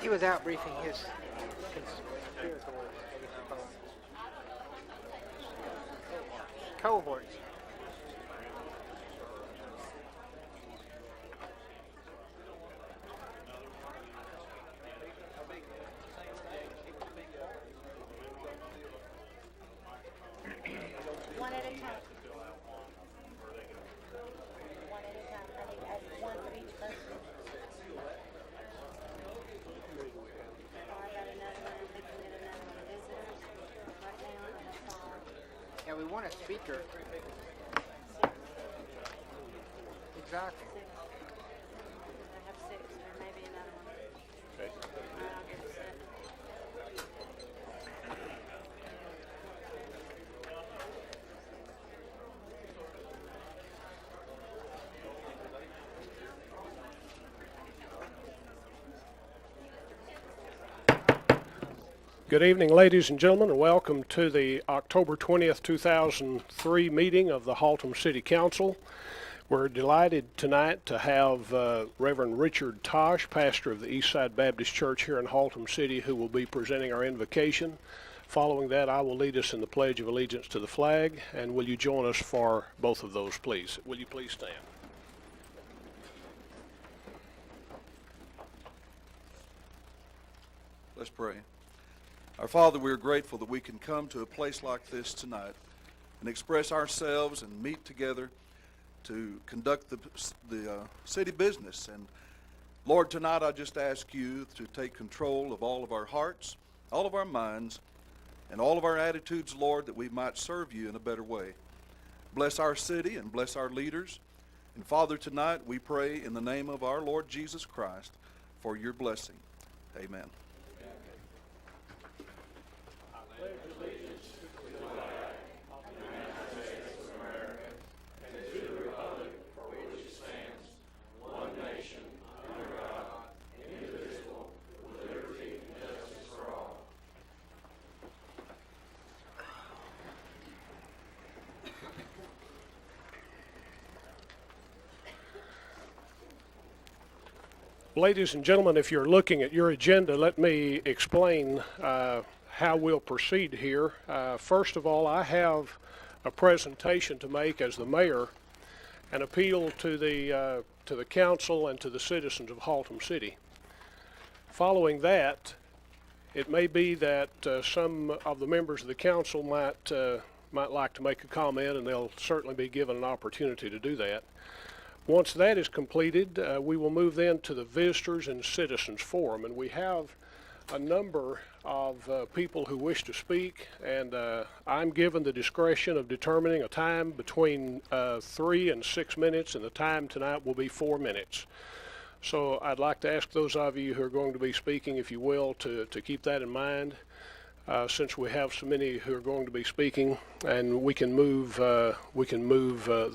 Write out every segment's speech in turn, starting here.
he was out briefing his conspirators, cohorts. One at a time. One at a time. I need one for each person. Oh, I got another one. We can get another one. Visitors. Right now, I have 5. Yeah, we want a speaker. 6. Exactly. 6. I have 6. There may be another one. Okay. I'll get a set. Good evening, ladies and gentlemen, and welcome to the October 20th, 2003 meeting of the Haltom City Council. We're delighted tonight to have Reverend Richard Tosh, pastor of the Eastside Baptist Church here in Haltom City, who will be presenting our invocation. Following that, I will lead us in the Pledge of Allegiance to the flag, and will you join us for both of those, please? Will you please stand? Let's pray. Our Father, we are grateful that we can come to a place like this tonight and express ourselves and meet together to conduct the city business. And Lord, tonight I just ask you to take control of all of our hearts, all of our minds, and all of our attitudes, Lord, that we might serve you in a better way. Bless our city and bless our leaders. And Father, tonight we pray in the name of our Lord Jesus Christ for your blessing. Amen. Ladies and gentlemen, if you're looking at your agenda, let me explain how we'll proceed here. First of all, I have a presentation to make as the mayor, an appeal to the council and to the citizens of Haltom City. Following that, it may be that some of the members of the council might like to make a comment, and they'll certainly be given an opportunity to do that. Once that is completed, we will move then to the Visitors and Citizens Forum, and we have a number of people who wish to speak, and I'm given the discretion of determining a time between 3 and 6 minutes, and the time tonight will be 4 minutes. So I'd like to ask those of you who are going to be speaking, if you will, to keep that in mind, since we have so many who are going to be speaking, and we can move the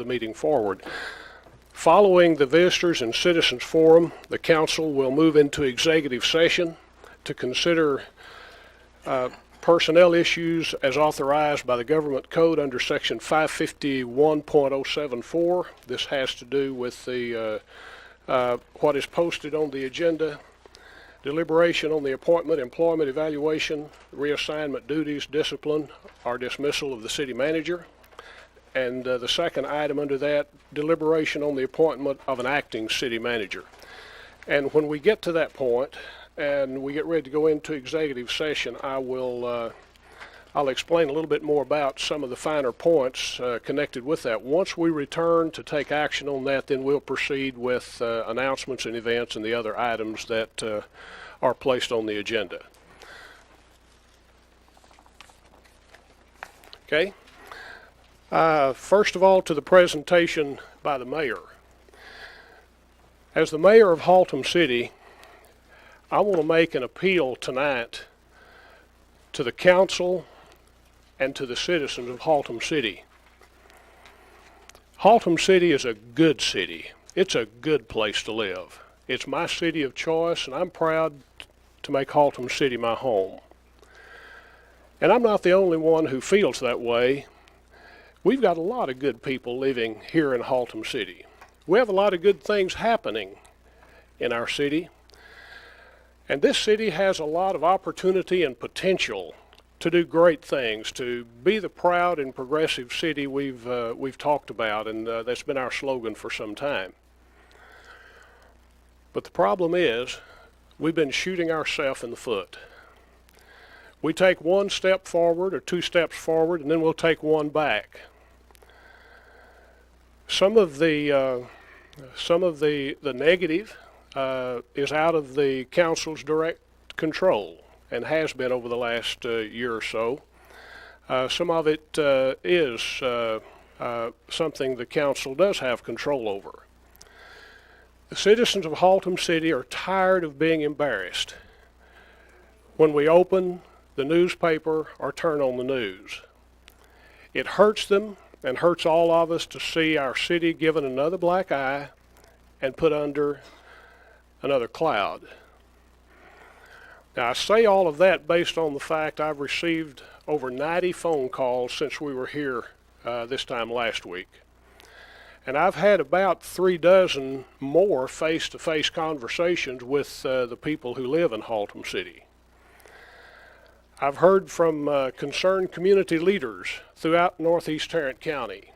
meeting forward. Following the Visitors and Citizens Forum, the Council will move into executive session to consider personnel issues as authorized by the Government Code under Section 551.074. This has to do with the what is posted on the agenda: deliberation on the appointment, employment, evaluation, reassignment, duties, discipline, or dismissal of the city manager. And the second item under that, deliberation on the appointment of an acting city manager. And when we get to that point and we get ready to go into executive session, I'll explain a little bit more about some of the finer points connected with that. Once we return to take action on that, then we'll proceed with announcements and events and the other items that are placed on the agenda. Okay? First of all, to the presentation by the mayor. As the mayor of Haltom City, I want to make an appeal tonight to the council and to the citizens of Haltom City. Haltom City is a good city. It's a good place to live. It's my city of choice, and I'm proud to make Haltom City my home. And I'm not the only one who feels that way. We've got a lot of good people living here in Haltom City. We have a lot of good things happening in our city. And this city has a lot of opportunity and potential to do great things, to be the proud and progressive city we've talked about, and that's been our slogan for some time. But the problem is, we've been shooting ourselves in the foot. We take one step forward or two steps forward, and then we'll take one back. Some of the negative is out of the council's direct control and has been over the last year or so. Some of it is something the council does have control over. The citizens of Haltom City are tired of being embarrassed when we open the newspaper or turn on the news. It hurts them and hurts all of us to see our city given another black eye and put under another cloud. Now, I say all of that based on the fact I've received over 90 phone calls since we were here this time last week. And I've had about 3 dozen more face-to-face conversations with the people who live in Haltom City. I've heard from concerned community leaders throughout northeast Tarrant County.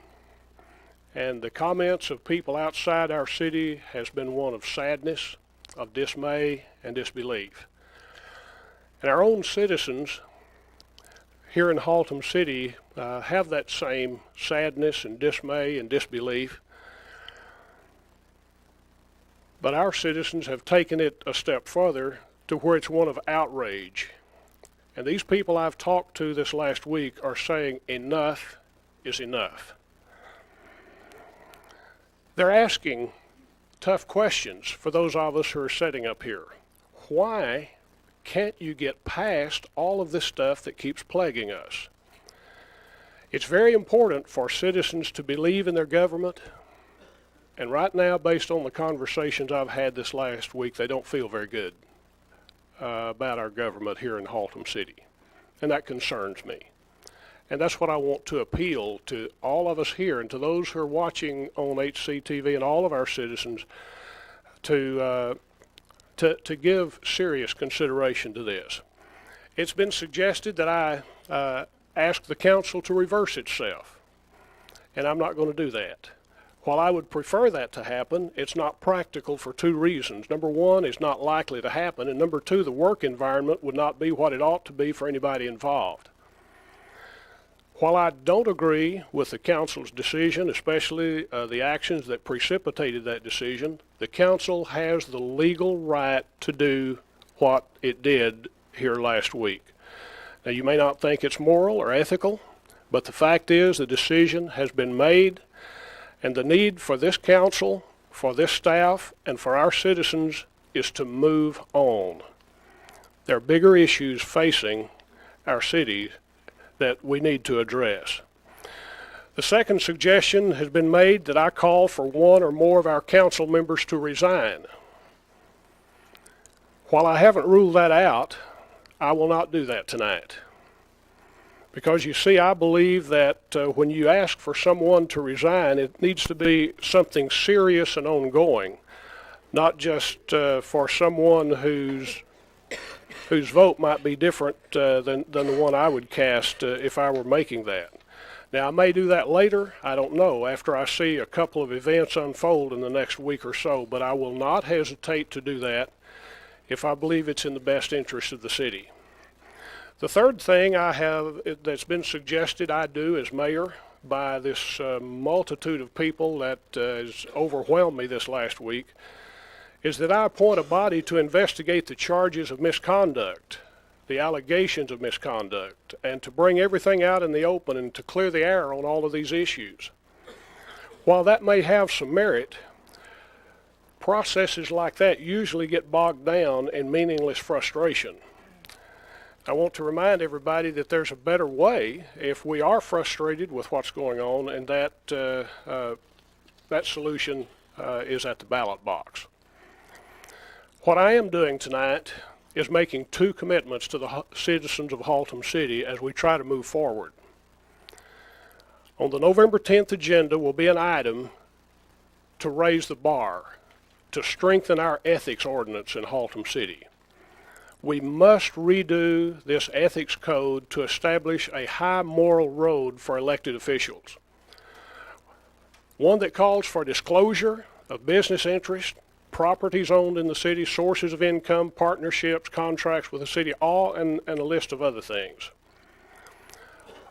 And the comments of people outside our city has been one of sadness, of dismay, and disbelief. And our own citizens here in Haltom City have that same sadness and dismay and disbelief. But our citizens have taken it a step further to where it's one of outrage. And these people I've talked to this last week are saying enough is enough. They're asking tough questions for those of us who are sitting up here. Why can't you get past all of this stuff that keeps plaguing us? It's very important for citizens to believe in their government, and right now, based on the conversations I've had this last week, they don't feel very good about our government here in Haltom City, and that concerns me. And that's what I want to appeal to all of us here and to those who are watching on HCTV and all of our citizens to give serious consideration to this. It's been suggested that I ask the council to reverse itself, and I'm not going to do that. While I would prefer that to happen, it's not practical for 2 reasons. Number 1, it's not likely to happen, and number 2, the work environment would not be what it ought to be for anybody involved. While I don't agree with the council's decision, especially the actions that precipitated that decision, the council has the legal right to do what it did here last week. Now, you may not think it's moral or ethical, but the fact is the decision has been made, and the need for this council, for this staff, and for our citizens is to move on. There are bigger issues facing our city that we need to address. The second suggestion has been made that I call for 1 or more of our council members to resign. While I haven't ruled that out, I will not do that tonight. Because you see, I believe that when you ask for someone to resign, it needs to be something serious and ongoing, not just for someone whose vote might be different than the one I would cast if I were making that. Now, I may do that later, I don't know, after I see a couple of events unfold in the next week or so, but I will not hesitate to do that if I believe it's in the best interest of the city. The third thing I have that's been suggested I do as mayor by this multitude of people that has overwhelmed me this last week is that I appoint a body to investigate the charges of misconduct, the allegations of misconduct, and to bring everything out in the open and to clear the air on all of these issues. While that may have some merit, processes like that usually get bogged down in meaningless frustration. I want to remind everybody that there's a better way if we are frustrated with what's going on, and that solution is at the ballot box. What I am doing tonight is making 2 commitments to the citizens of Haltom City as we try to move forward. On the November 10th agenda will be an item to raise the bar, to strengthen our ethics ordinance in Haltom City. We must redo this ethics code to establish a high moral road for elected officials. One that calls for disclosure of business interests, properties owned in the city, sources of income, partnerships, contracts with the city, all and a list of other things.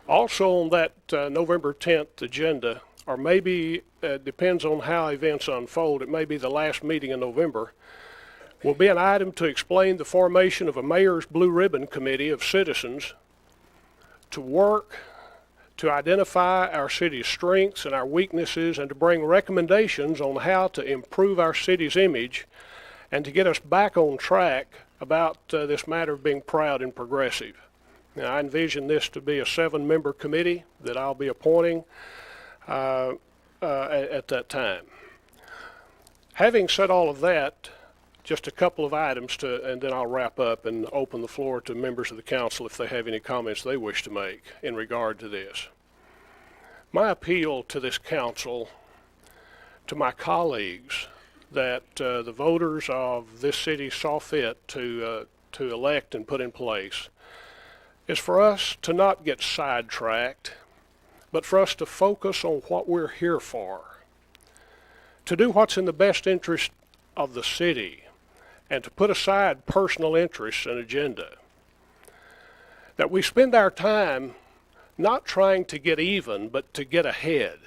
Also on that November 10th agenda, or maybe depends on how events unfold, it may be the last meeting in November, will be an item to explain the formation of a mayor's blue ribbon committee of citizens to work to identify our city's strengths and our weaknesses and to bring recommendations on how to improve our city's image and to get us back on track about this matter of being proud and progressive. Now, I envision this to be a 7-member committee that I'll be appointing at that time. Having said all of that, just a couple of items and then I'll wrap up and open the floor to members of the council if they have any comments they wish to make in regard to this. My appeal to this council, to my colleagues that the voters of this city saw fit to elect and put in place, is for us to not get sidetracked, but for us to focus on what we're here for, to do what's in the best interest of the city, and to put aside personal interests and agenda. That we spend our time not trying to get even, but to get ahead.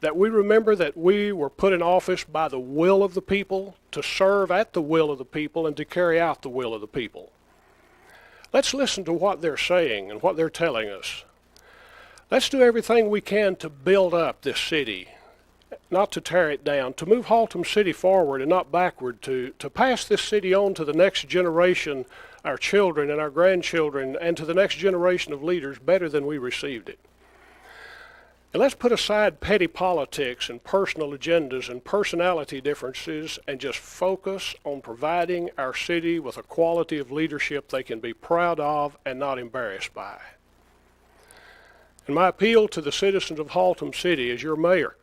That we remember that we were put in office by the will of the people, to serve at the will of the people, and to carry out the will of the people. Let's listen to what they're saying and what they're telling us. Let's do everything we can to build up this city, not to tear it down, to move Haltom City forward and not backward, to pass this city on to the next generation, our children and our grandchildren, and to the next generation of leaders better than we received it. And let's put aside petty politics and personal agendas and personality differences and just focus on providing our city with a quality of leadership they can be proud of and not embarrassed by. And my appeal to the citizens of Haltom City as your mayor,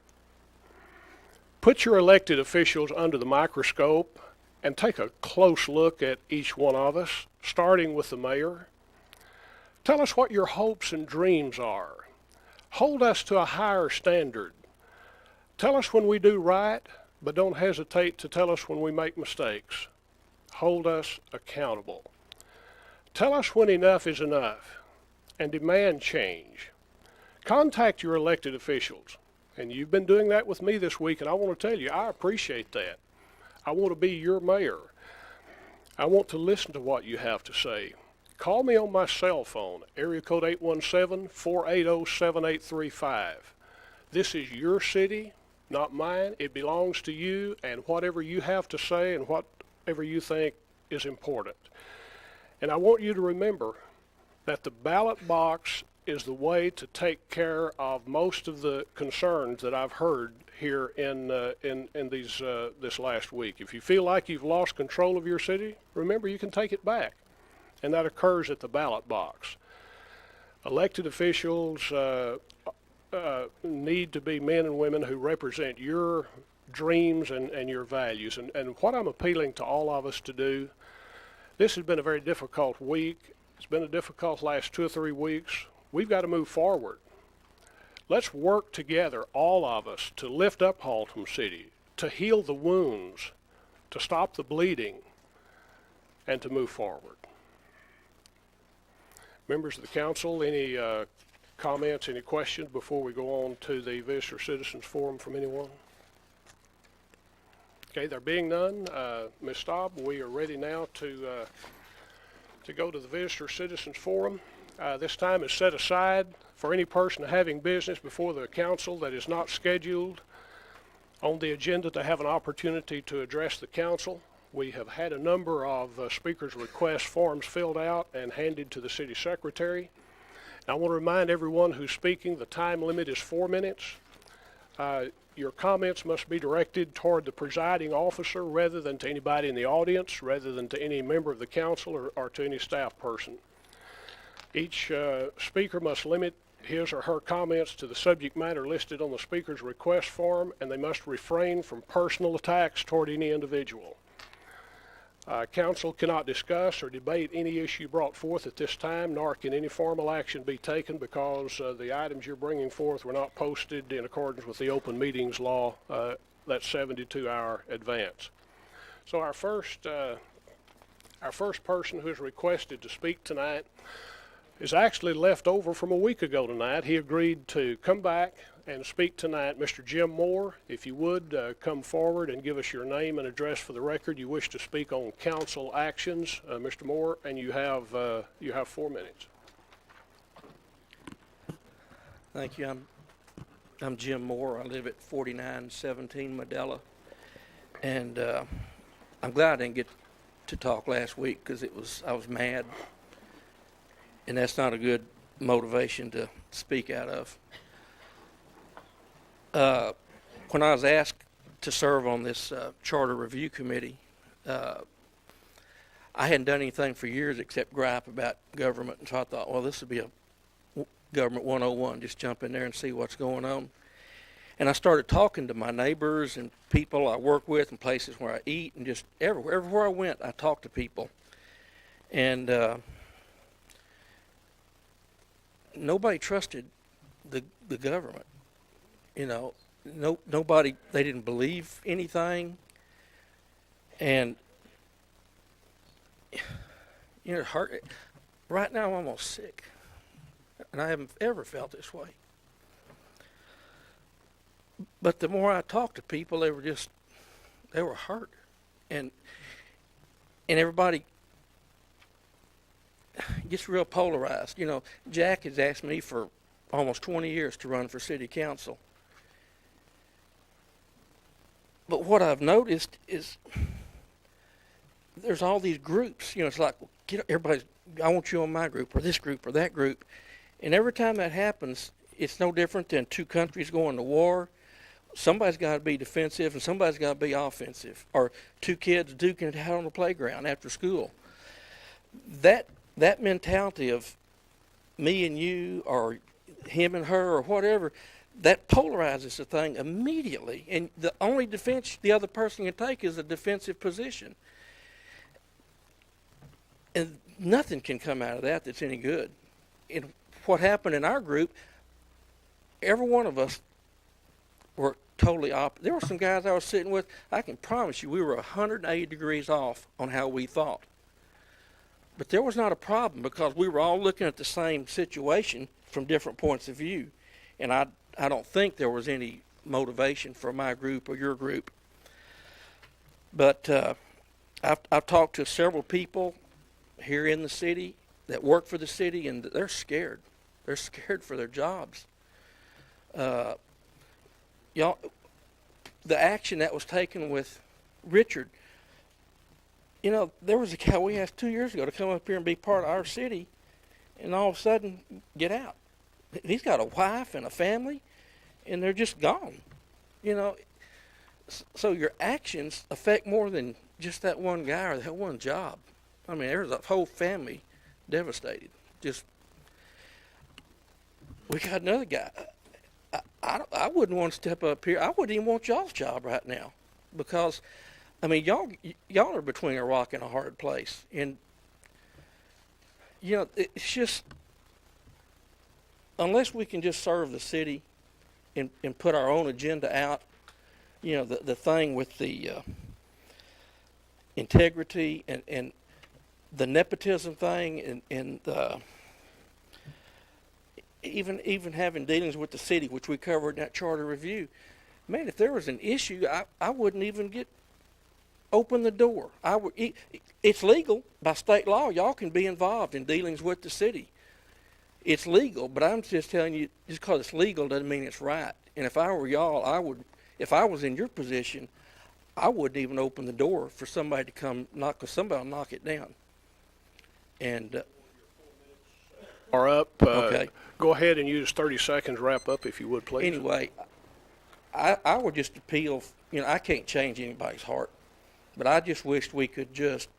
put your elected officials under the microscope and take a close look at each one of us, starting with the mayor. Tell us what your hopes and dreams are. Hold us to a higher standard. Tell us when we do right, but don't hesitate to tell us when we make mistakes. Hold us accountable. Tell us when enough is enough and demand change. Contact your elected officials. And you've been doing that with me this week, and I want to tell you, I appreciate that. I want to be your mayor. I want to listen to what you have to say. Call me on my cell phone, area code 817-480-7835. This is your city, not mine. It belongs to you, and whatever you have to say and whatever you think is important. And I want you to remember that the ballot box is the way to take care of most of the concerns that I've heard here in this last week. If you feel like you've lost control of your city, remember you can take it back, and that occurs at the ballot box. Elected officials need to be men and women who represent your dreams and your values. And what I'm appealing to all of us to do, this has been a very difficult week. It's been a difficult last 2 or 3 weeks. We've got to move forward. Let's work together, all of us, to lift up Haltom City, to heal the wounds, to stop the bleeding, and to move forward. Members of the council, any comments, any questions before we go on to the Visitor Citizens Forum from anyone? Okay, there being none, Ms. Staub, we are ready now to go to the Visitor Citizens Forum. This time is set aside for any person having business before the council that is not scheduled on the agenda to have an opportunity to address the council. We have had a number of speakers' request forms filled out and handed to the city secretary. And I want to remind everyone who's speaking the time limit is 4 minutes. Your comments must be directed toward the presiding officer rather than to anybody in the audience, rather than to any member of the council or to any staff person. Each speaker must limit his or her comments to the subject matter listed on the speaker's request form, and they must refrain from personal attacks toward any individual. Council cannot discuss or debate any issue brought forth at this time, nor can any formal action be taken because the items you're bringing forth were not posted in accordance with the open meetings law, that 72-hour advance. So our first person who is requested to speak tonight is actually left over from a week ago tonight. He agreed to come back and speak tonight. Mr. Jim Moore, if you would come forward and give us your name and address for the record. You wish to speak on council actions, Mr. Moore, and you have 4 minutes. Thank you. I'm Jim Moore. I live at 4917 Medela, and I'm glad I didn't get to talk last week because I was mad, and that's not a good motivation to speak out of. When I was asked to serve on this charter review committee, I hadn't done anything for years except gripe about government, and so I thought, well, this would be a government 101, just jump in there and see what's going on. And I started talking to my neighbors and people I work with and places where I eat, and just everywhere I went, I talked to people. And nobody trusted the government. You know, nobody, they didn't believe anything. And, you know, right now I'm almost sick. And I haven't ever felt this way. But the more I talked to people, they were hurt. And everybody gets real polarized. You know, Jack has asked me for almost 20 years to run for city council. But what I've noticed is there's all these groups. You know, it's like, I want you on my group or this group or that group. And every time that happens, it's no different than two countries going to war. Somebody's got to be defensive and somebody's got to be offensive. Or two kids duking it out on the playground after school. That mentality of me and you or him and her or whatever, that polarizes the thing immediately. And the only defense the other person can take is a defensive position. And nothing can come out of that that's any good. And what happened in our group, every one of us were totally opposite. There were some guys I was sitting with, I can promise you, we were 180 degrees off on how we thought. But there was not a problem because we were all looking at the same situation from different points of view. And I don't think there was any motivation for my group or your group. But I've talked to several people here in the city that work for the city, and they're scared. They're scared for their jobs. Y'all, the action that was taken with Richard, you know, there was a guy we asked 2 years ago to come up here and be part of our city, and all of a sudden, get out. He's got a wife and a family, and they're just gone. You know, so your actions affect more than just that one guy or that one job. I mean, there's a whole family devastated. We got another guy. I wouldn't want to step up here. I wouldn't even want y'all's job right now because, I mean, y'all are between a rock and a hard place. And, you know, it's just, unless we can just serve the city and put our own agenda out, you know, the thing with the integrity and the nepotism thing and even having dealings with the city, which we covered in that charter review, man, if there was an issue, I wouldn't even open the door. It's legal by state law. Y'all can be involved in dealings with the city. It's legal, but I'm just telling you, just because it's legal doesn't mean it's right. And if I were y'all, if I was in your position, I wouldn't even open the door for somebody to come knock, because somebody will knock it down. And Are up. Okay. Go ahead and use 30 seconds. Wrap up, if you would, please. Anyway, I would just appeal. You know, I can't change anybody's heart, but I just wished we could just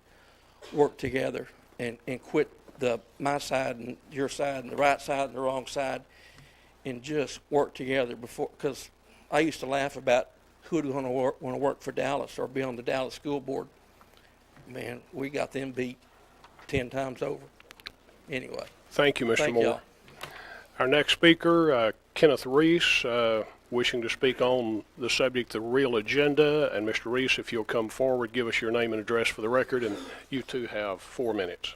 work together and quit my side and your side and the right side and the wrong side, and just work together before. Because I used to laugh about who'd want to work for Dallas or be on the Dallas school board. man, we got them beat 10 times over. Anyway, Thank you, Mr. thank Moore. y'all. Our next speaker, Kenneth Reese, wishing to speak on the subject of the real agenda. And Mr. Reese, if you'll come forward, give us your name and address for the record, and you too have 4 minutes.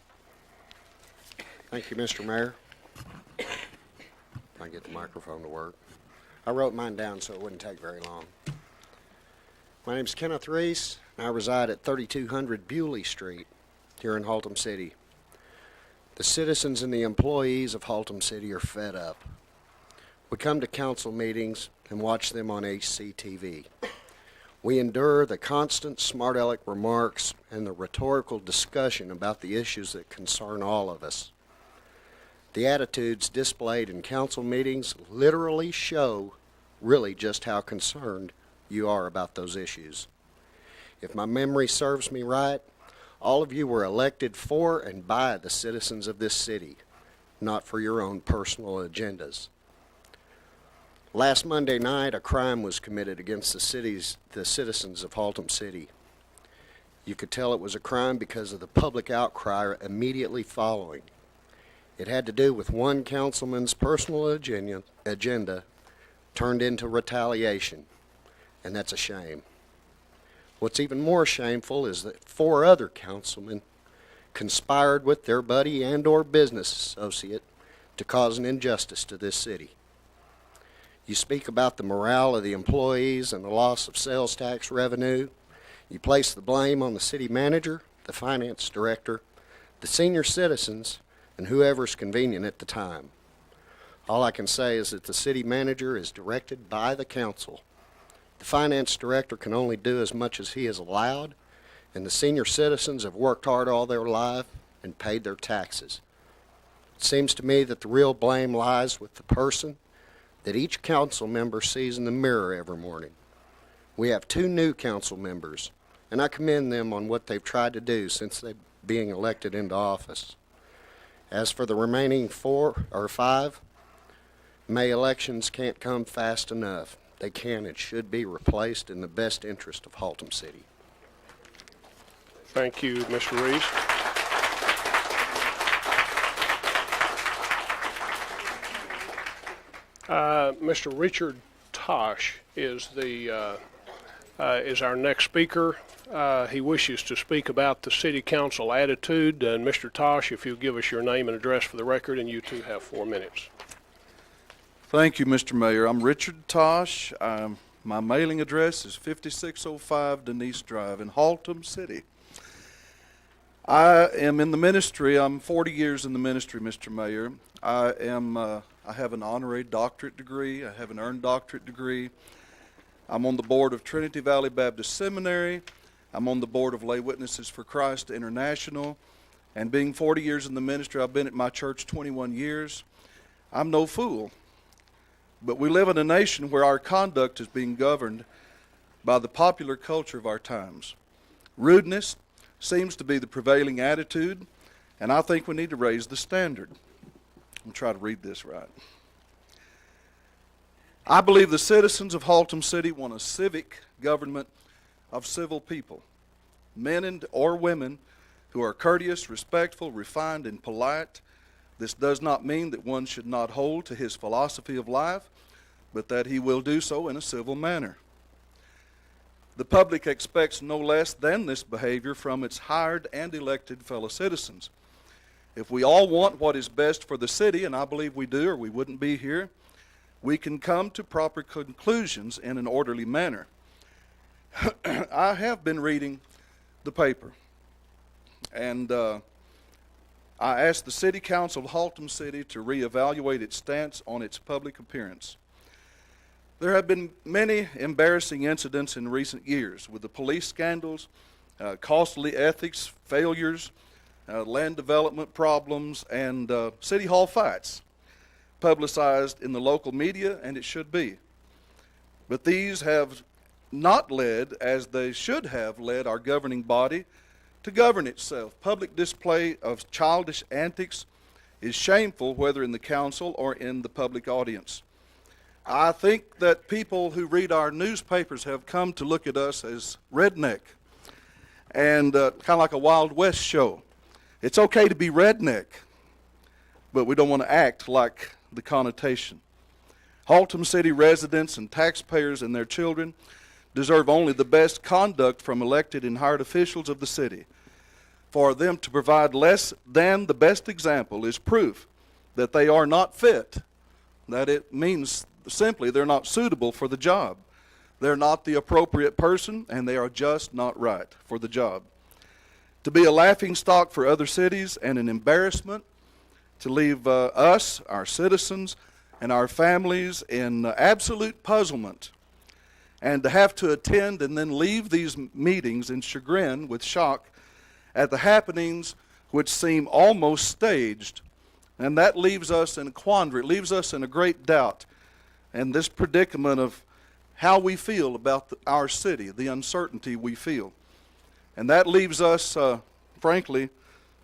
Thank you, Mr. Mayor. I get the microphone to work. I wrote mine down so it wouldn't take very long. My name's Kenneth Reese, and I reside at 3200 Bewley Street here in Haltom City. The citizens and the employees of Haltom City are fed up. We come to council meetings and watch them on HCTV. We endure the constant smart-aleck remarks and the rhetorical discussion about the issues that concern all of us. The attitudes displayed in council meetings literally show really just how concerned you are about those issues. If my memory serves me right, all of you were elected for and by the citizens of this city, not for your own personal agendas. Last Monday night, a crime was committed against the citizens of Haltom City. You could tell it was a crime because of the public outcry immediately following. It had to do with one councilman's personal agenda turned into retaliation, and that's a shame. What's even more shameful is that 4 other councilmen conspired with their buddy and or business associate to cause an injustice to this city. You speak about the morale of the employees and the loss of sales tax revenue. You place the blame on the city manager, the finance director, the senior citizens, and whoever's convenient at the time. All I can say is that the city manager is directed by the council. The finance director can only do as much as he is allowed, and the senior citizens have worked hard all their life and paid their taxes. It seems to me that the real blame lies with the person that each council member sees in the mirror every morning. We have 2 new council members, and I commend them on what they've tried to do since they being elected into office. As for the remaining 4 or 5, May elections can't come fast enough. They can and should be replaced in the best interest of Haltom City. Thank you, Mr. Reese. Mr. Richard Tosh is our next speaker. He wishes to speak about the city council attitude. And Mr. Tosh, if you'll give us your name and address for the record, and you too have 4 minutes. Thank you, Mr. Mayor. I'm Richard Tosh. My mailing address is 5605 Denise Drive in Haltom City. I am in the ministry. I'm 40 years in the ministry, Mr. Mayor. I have an honorary doctorate degree. I have an earned doctorate degree. I'm on the board of Trinity Valley Baptist Seminary. I'm on the board of Lay Witnesses for Christ International. And being 40 years in the ministry, I've been at my church 21 years. I'm no fool. But we live in a nation where our conduct is being governed by the popular culture of our times. Rudeness seems to be the prevailing attitude, and I think we need to raise the standard. I'm trying to read this right. I believe the citizens of Haltom City want a civic government of civil people, men or women who are courteous, respectful, refined, and polite. This does not mean that one should not hold to his philosophy of life, but that he will do so in a civil manner. The public expects no less than this behavior from its hired and elected fellow citizens. If we all want what is best for the city, and I believe we do or we wouldn't be here, we can come to proper conclusions in an orderly manner. I have been reading the paper, and I asked the City Council of Haltom City to reevaluate its stance on its public appearance. There have been many embarrassing incidents in recent years with the police scandals, costly ethics failures, land development problems, and city hall fights publicized in the local media, and it should be. But these have not led, as they should have led, our governing body to govern itself. Public display of childish antics is shameful, whether in the council or in the public audience. I think that people who read our newspapers have come to look at us as redneck. and kind of like a Wild West show. It's okay to be redneck, but we don't want to act like the connotation. Haltom City residents and taxpayers and their children deserve only the best conduct from elected and hired officials of the city. For them to provide less than the best example is proof that they are not fit, that it means simply they're not suitable for the job. They're not the appropriate person, and they are just not right for the job. To be a laughingstock for other cities and an embarrassment, to leave us, our citizens, and our families in absolute puzzlement, and to have to attend and then leave these meetings in chagrin with shock at the happenings which seem almost staged. And that leaves us in a quandary, it leaves us in a great doubt and this predicament of how we feel about our city, the uncertainty we feel. And that leaves us, frankly,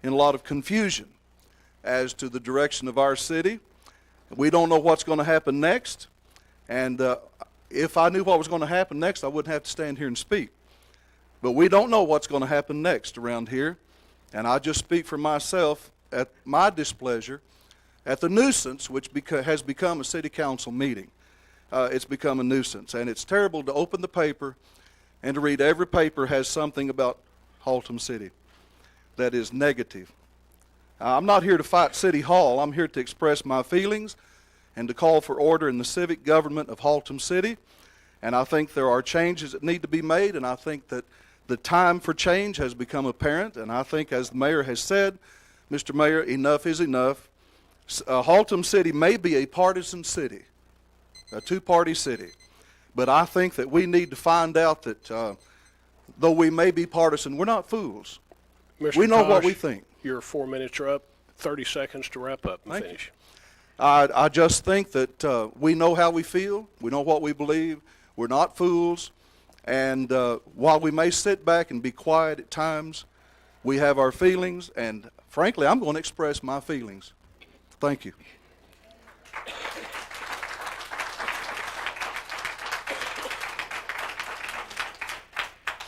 in a lot of confusion as to the direction of our city. We don't know what's going to happen next, and if I knew what was going to happen next, I wouldn't have to stand here and speak. But we don't know what's going to happen next around here, and I just speak for myself at my displeasure at the nuisance which has become a city council meeting. It's become a nuisance, and it's terrible to open the paper and to read every paper has something about Haltom City that is negative. I'm not here to fight City Hall. I'm here to express my feelings and to call for order in the civic government of Haltom City. And I think there are changes that need to be made, and I think that the time for change has become apparent. And I think, as the mayor has said, Mr. Mayor, enough is enough. Haltom City may be a partisan city, a two-party city, but I think that we need to find out that though we may be partisan, we're not fools. Mr. We know what Tosh, we think. Your 4 minutes are up. 30 seconds to wrap up and Thank you. finish. I just think that we know how we feel. We know what we believe. We're not fools. And while we may sit back and be quiet at times, we have our feelings. And frankly, I'm going to express my feelings. Thank you.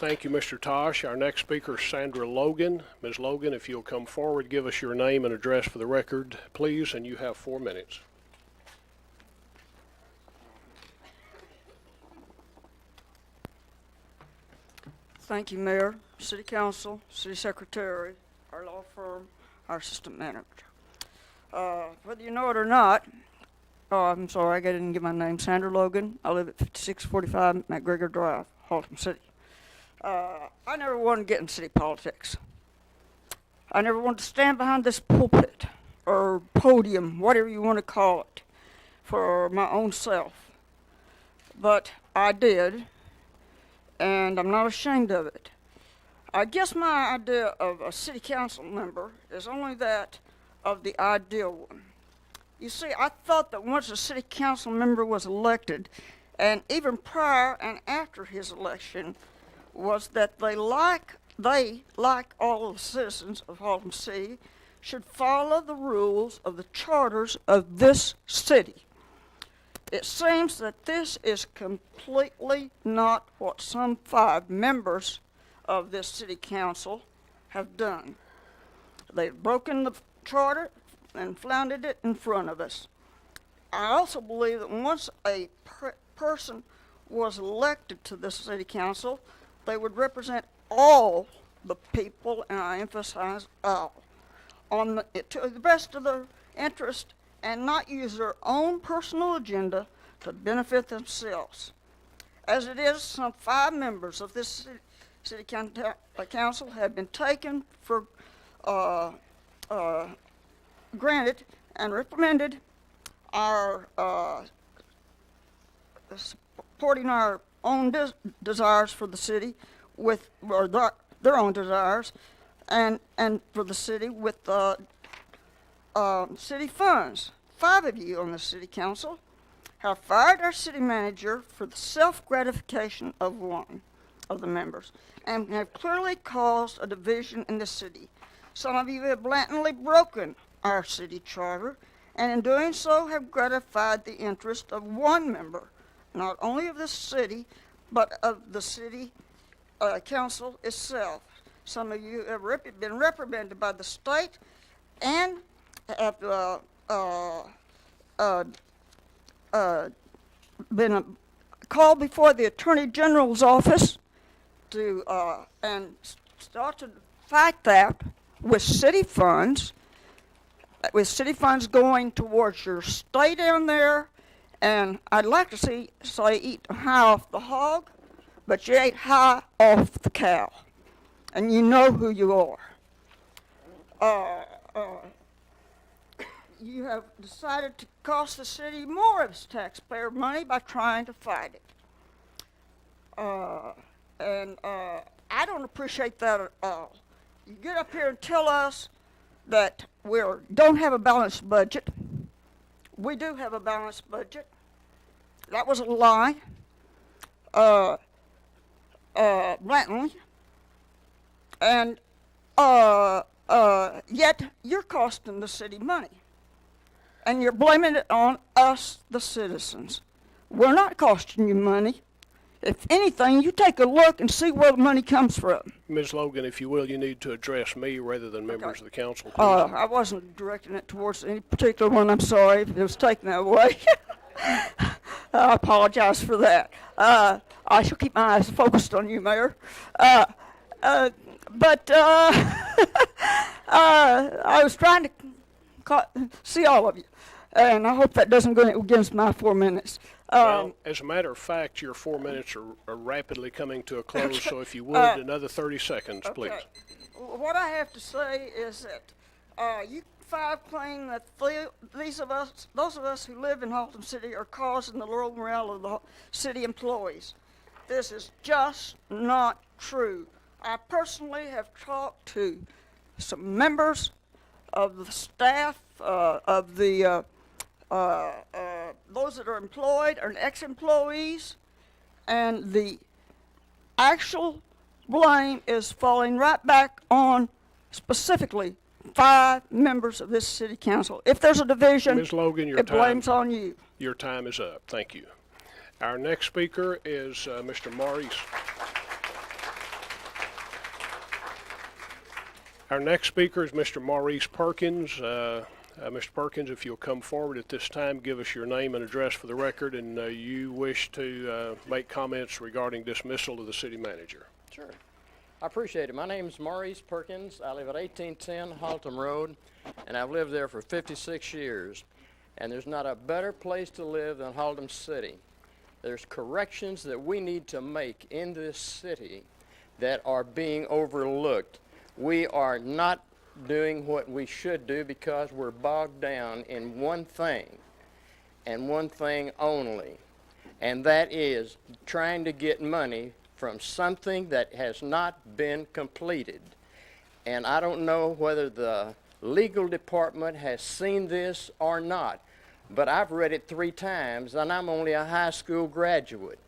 Thank you, Mr. Tosh. Our next speaker is Sandra Logan. Ms. Logan, if you'll come forward, give us your name and address for the record, please, and you have 4 minutes. Thank you, Mayor, City Council, City Secretary, our law firm, our assistant manager. Whether you know it or not, I'm sorry, I didn't give my name, Sandra Logan. I live at 5645 McGregor Drive, Haltom City. I never wanted to get in city politics. I never wanted to stand behind this pulpit or podium, whatever you want to call it, for my own self. But I did, and I'm not ashamed of it. I guess my idea of a city council member is only that of the ideal one. You see, I thought that once a city council member was elected, and even prior and after his election, was that they, like all the citizens of Haltom City, should follow the rules of the charters of this city. It seems that this is completely not what some 5 members of this city council have done. They've broken the charter and flouted it in front of us. I also believe that once a person was elected to this city council, they would represent all the people, and I emphasize all, to the best of their interest and not use their own personal agenda to benefit themselves. As it is, some 5 members of this city council have been taken for granted and reprimanded our supporting our own desires for the city with their own desires and for the city with city funds. 5 of you on the city council have fired our city manager for the self-gratification of one of the members and have clearly caused a division in the city. Some of you have blatantly broken our city charter, and in doing so have gratified the interest of one member, not only of this city, but of the city council itself. Some of you have been reprimanded by the state and have been called before the Attorney General's office to and start to fight that with city funds. With city funds going towards your stay down there, and I'd like to say eat high off the hog, but you ate high off the cow, and you know who you are. You have decided to cost the city more of its taxpayer money by trying to fight it. I don't appreciate that at all. You get up here and tell us that we don't have a balanced budget. We do have a balanced budget. That was a lie. Blatantly. And yet you're costing the city money. And you're blaming it on us, the citizens. We're not costing you money. If anything, you take a look and see where the money comes from. Ms. Logan, if you will, you need to address me rather than members of the council, please. I wasn't directing it towards any particular one. I'm sorry if it was taken that way. I apologize for that. I shall keep my eyes focused on you, Mayor. I was trying to see all of you, and I hope that doesn't go against my 4 minutes. Well, as a matter of fact, your 4 minutes are rapidly coming to a close, so if you would, another 30 seconds, please. Okay. What I have to say is that you five claim that those of us who live in Haltom City are causing the low morale of the city employees. This is just not true. I personally have talked to some members of the staff, of the those that are employed and ex-employees, and the actual blame is falling right back on specifically 5 members of this city council. If there's a division, Ms. Logan, it blames on you. Your time is up. Thank you. Our next speaker is Mr. Maurice. Our next speaker is Mr. Maurice Perkins. Mr. Perkins, if you'll come forward at this time, give us your name and address for the record, and you wish to make comments regarding dismissal of the city manager. Sure. I appreciate it. My name is Maurice Perkins. I live at 1810 Haltom Road, and I've lived there for 56 years. And there's not a better place to live than Haltom City. There's corrections that we need to make in this city that are being overlooked. We are not doing what we should do because we're bogged down in one thing, and one thing only, and that is trying to get money from something that has not been completed. And I don't know whether the legal department has seen this or not, but I've read it 3 times, and I'm only a high school graduate.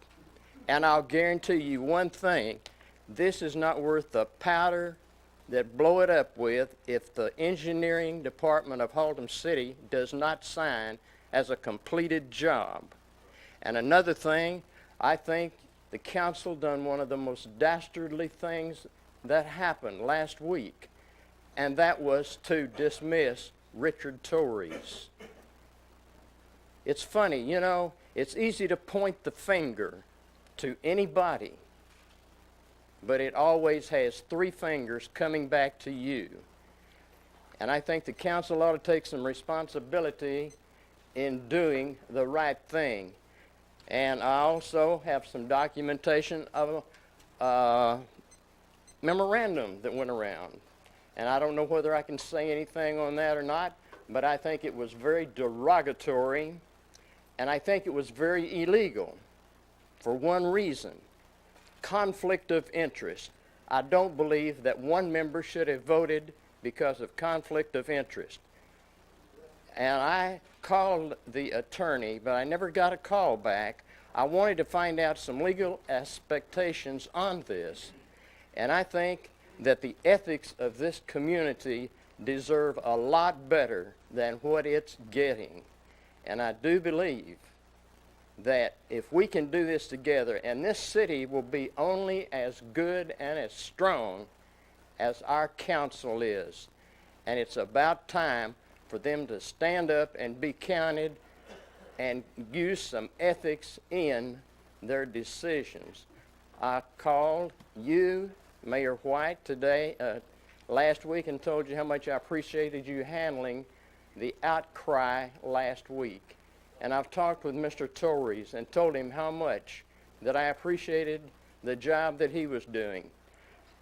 And I'll guarantee you one thing, this is not worth the powder that blow it up with if the engineering department of Haltom City does not sign as a completed job. And another thing, I think the council done one of the most dastardly things that happened last week, and that was to dismiss Richard Torres. It's funny, you know, it's easy to point the finger to anybody, but it always has 3 fingers coming back to you. And I think the council ought to take some responsibility in doing the right thing. And I also have some documentation of a memorandum that went around. And I don't know whether I can say anything on that or not, but I think it was very derogatory, and I think it was very illegal for one reason: conflict of interest. I don't believe that one member should have voted because of conflict of interest. And I called the attorney, but I never got a call back. I wanted to find out some legal expectations on this, and I think that the ethics of this community deserve a lot better than what it's getting. And I do believe that if we can do this together, and this city will be only as good and as strong as our council is. And it's about time for them to stand up and be counted and use some ethics in their decisions. I called you, Mayor White, today, last week, and told you how much I appreciated you handling the outcry last week. And I've talked with Mr. Torres and told him how much that I appreciated the job that he was doing.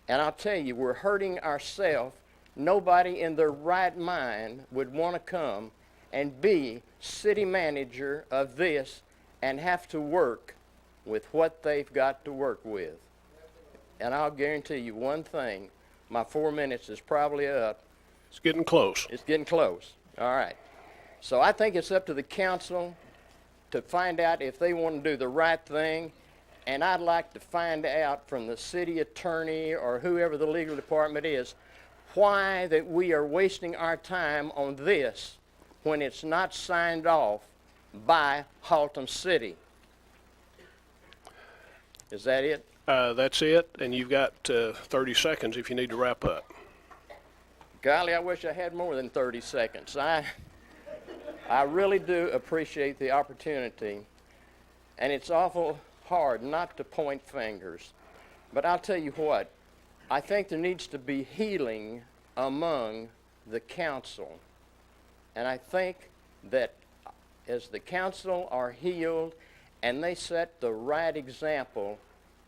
And I'll tell you, we're hurting ourselves. Nobody in their right mind would want to come and be city manager of this and have to work with what they've got to work with. And I'll guarantee you one thing, my 4 minutes is probably up. It's getting close. It's getting close. All right. So I think it's up to the council to find out if they want to do the right thing. And I'd like to find out from the city attorney or whoever the legal department is why that we are wasting our time on this when it's not signed off by Haltom City. Is that it? That's it, and you've got 30 seconds if you need to wrap up. Golly, I wish I had more than 30 seconds. I really do appreciate the opportunity, and it's awful hard not to point fingers. But I'll tell you what, I think there needs to be healing among the council. And I think that as the council are healed and they set the right example,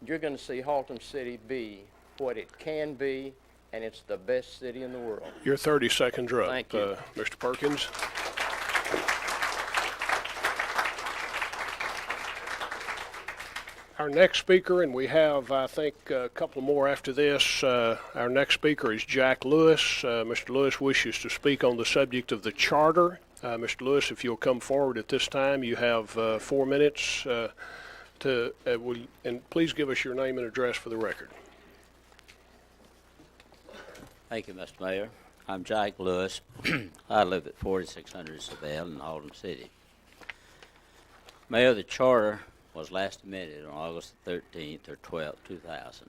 you're going to see Haltom City be what it can be, and it's the best city in the world. Your 30 seconds are up, Thank you. Mr. Perkins. Our next speaker, and we have, I think, a couple more after this. Our next speaker is Jack Lewis. Mr. Lewis wishes to speak on the subject of the charter. Mr. Lewis, if you'll come forward at this time, you have 4 minutes and please give us your name and address for the record. Thank you, Mr. Mayor. I'm Jack Lewis. I live at 4600 Savelle in Haltom City. Mayor, the charter was last amended on August 13th or 12th, 2000.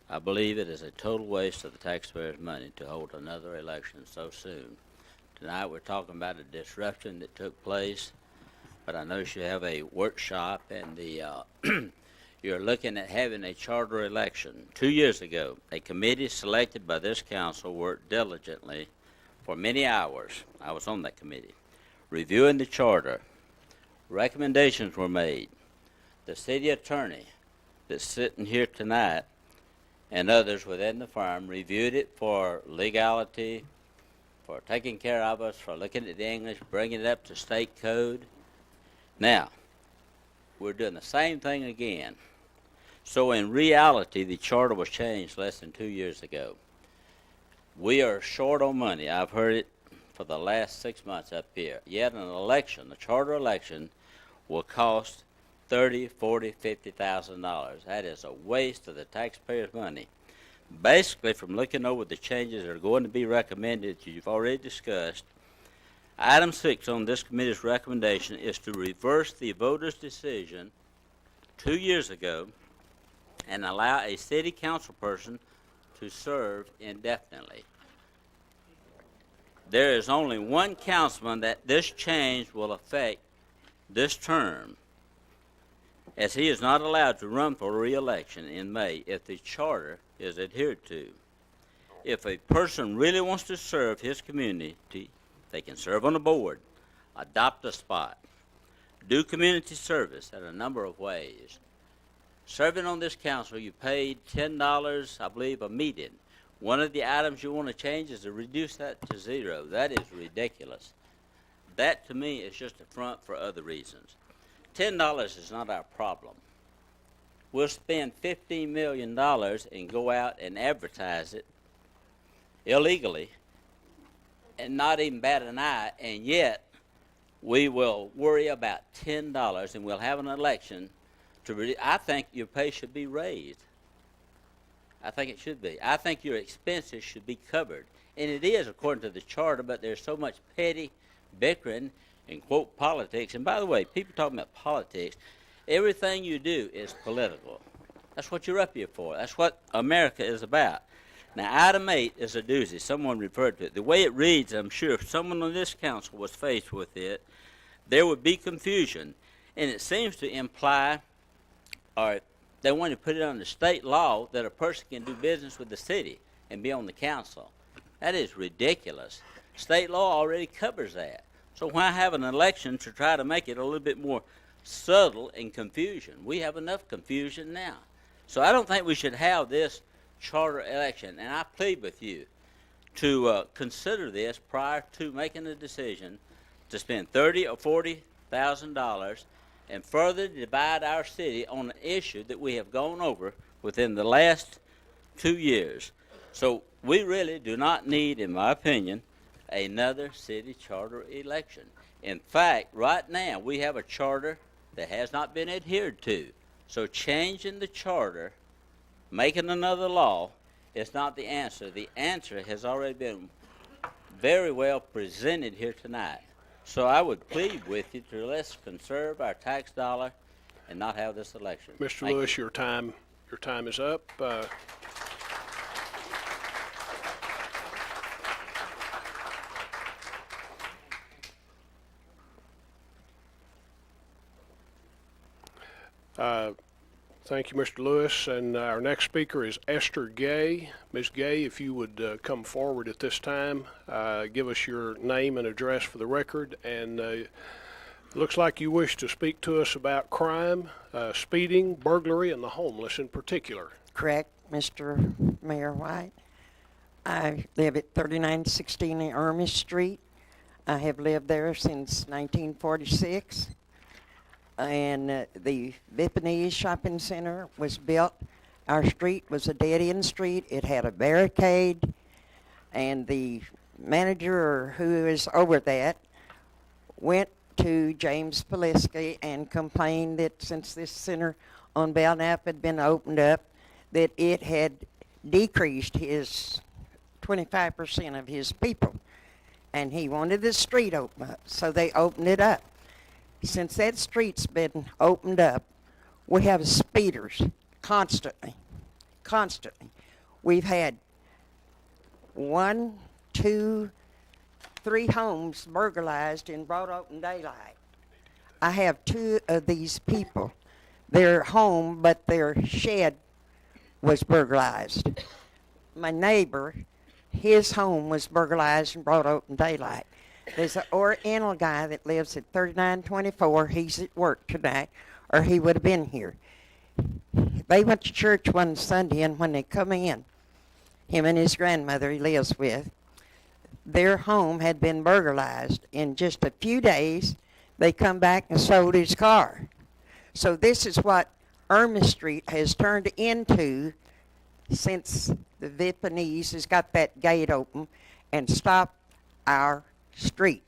I believe it is a total waste of the taxpayers' money to hold another election so soon. Tonight we're talking about a disruption that took place, but I notice you have a workshop and you're looking at having a charter election. 2 years ago, a committee selected by this council worked diligently for many hours. I was on that committee, reviewing the charter. Recommendations were made. The city attorney that's sitting here tonight and others within the firm reviewed it for legality, for taking care of us, for looking at the English, bringing it up to state code. Now, we're doing the same thing again. So in reality, the charter was changed less than 2 years ago. We are short on money. I've heard it for the last 6 months up here. Yet an election, a charter election, will cost $30,000, $40,000, $50,000. That is a waste of the taxpayers' money. Basically, from looking over the changes that are going to be recommended, that you've already discussed, item 6 on this committee's recommendation is to reverse the voters' decision 2 years ago and allow a city council person to serve indefinitely. There is only one councilman that this change will affect this term, as he is not allowed to run for re-election in May if the charter is adhered to. If a person really wants to serve his community, they can serve on a board, adopt a spot, do community service in a number of ways. Serving on this council, you paid $10, I believe, a meeting. One of the items you want to change is to reduce that to $0. That is ridiculous. That, to me, is just a front for other reasons. $10 is not our problem. We'll spend $15 million and go out and advertise it illegally and not even bat an eye, and yet we will worry about $10 and we'll have an election to I think your pay should be raised. I think it should be. I think your expenses should be covered. And it is according to the charter, but there's so much petty bickering and quote politics. And by the way, people talking about politics, everything you do is political. That's what you're up here for. That's what America is about. Now, item 8 is a doozy. Someone referred to it. The way it reads, I'm sure if someone on this council was faced with it, there would be confusion. And it seems to imply, or they want to put it under state law, that a person can do business with the city and be on the council. That is ridiculous. State law already covers that. So why have an election to try to make it a little bit more subtle and confusion? We have enough confusion now. So I don't think we should have this charter election, and I plead with you to consider this prior to making a decision to spend $30,000 or $40,000 and further divide our city on an issue that we have gone over within the last 2 years. So we really do not need, in my opinion, another city charter election. In fact, right now we have a charter that has not been adhered to. So changing the charter, making another law, is not the answer. The answer has already been very well presented here tonight. So I would plead with you to let's conserve our tax dollar and not have this election. Mr. Thank Lewis, you. your time is up. Thank you, Mr. Lewis. And our next speaker is Esther Gay. Ms. Gay, if you would come forward at this time, give us your name and address for the record. And it looks like you wish to speak to us about crime, speeding, burglary, and the homeless in particular. Correct, Mr. Mayor White. I live at 3916 Ermis Street. I have lived there since 1946. And the Vietnamese shopping center was built. Our street was a dead-end street. It had a barricade, and the manager, or who is over that, went to James Polisky and complained that since this center on Belknap had been opened up, that it had decreased his 25% of his people, and he wanted the street open up, so they opened it up. Since that street's been opened up, we have speeders constantly. We've had 1, 2, 3 homes burglarized in broad open daylight. I have 2 of these people. They're home, but their shed was burglarized. My neighbor, his home was burglarized in broad open daylight. There's an Oriental guy that lives at 3924. He's at work tonight, or he would have been here. They went to church one Sunday, and when they come in, him and his grandmother he lives with, their home had been burglarized. In just a few days, they come back and sold his car. So this is what Ermis Street has turned into since the Vietnamese has got that gate open and stopped our street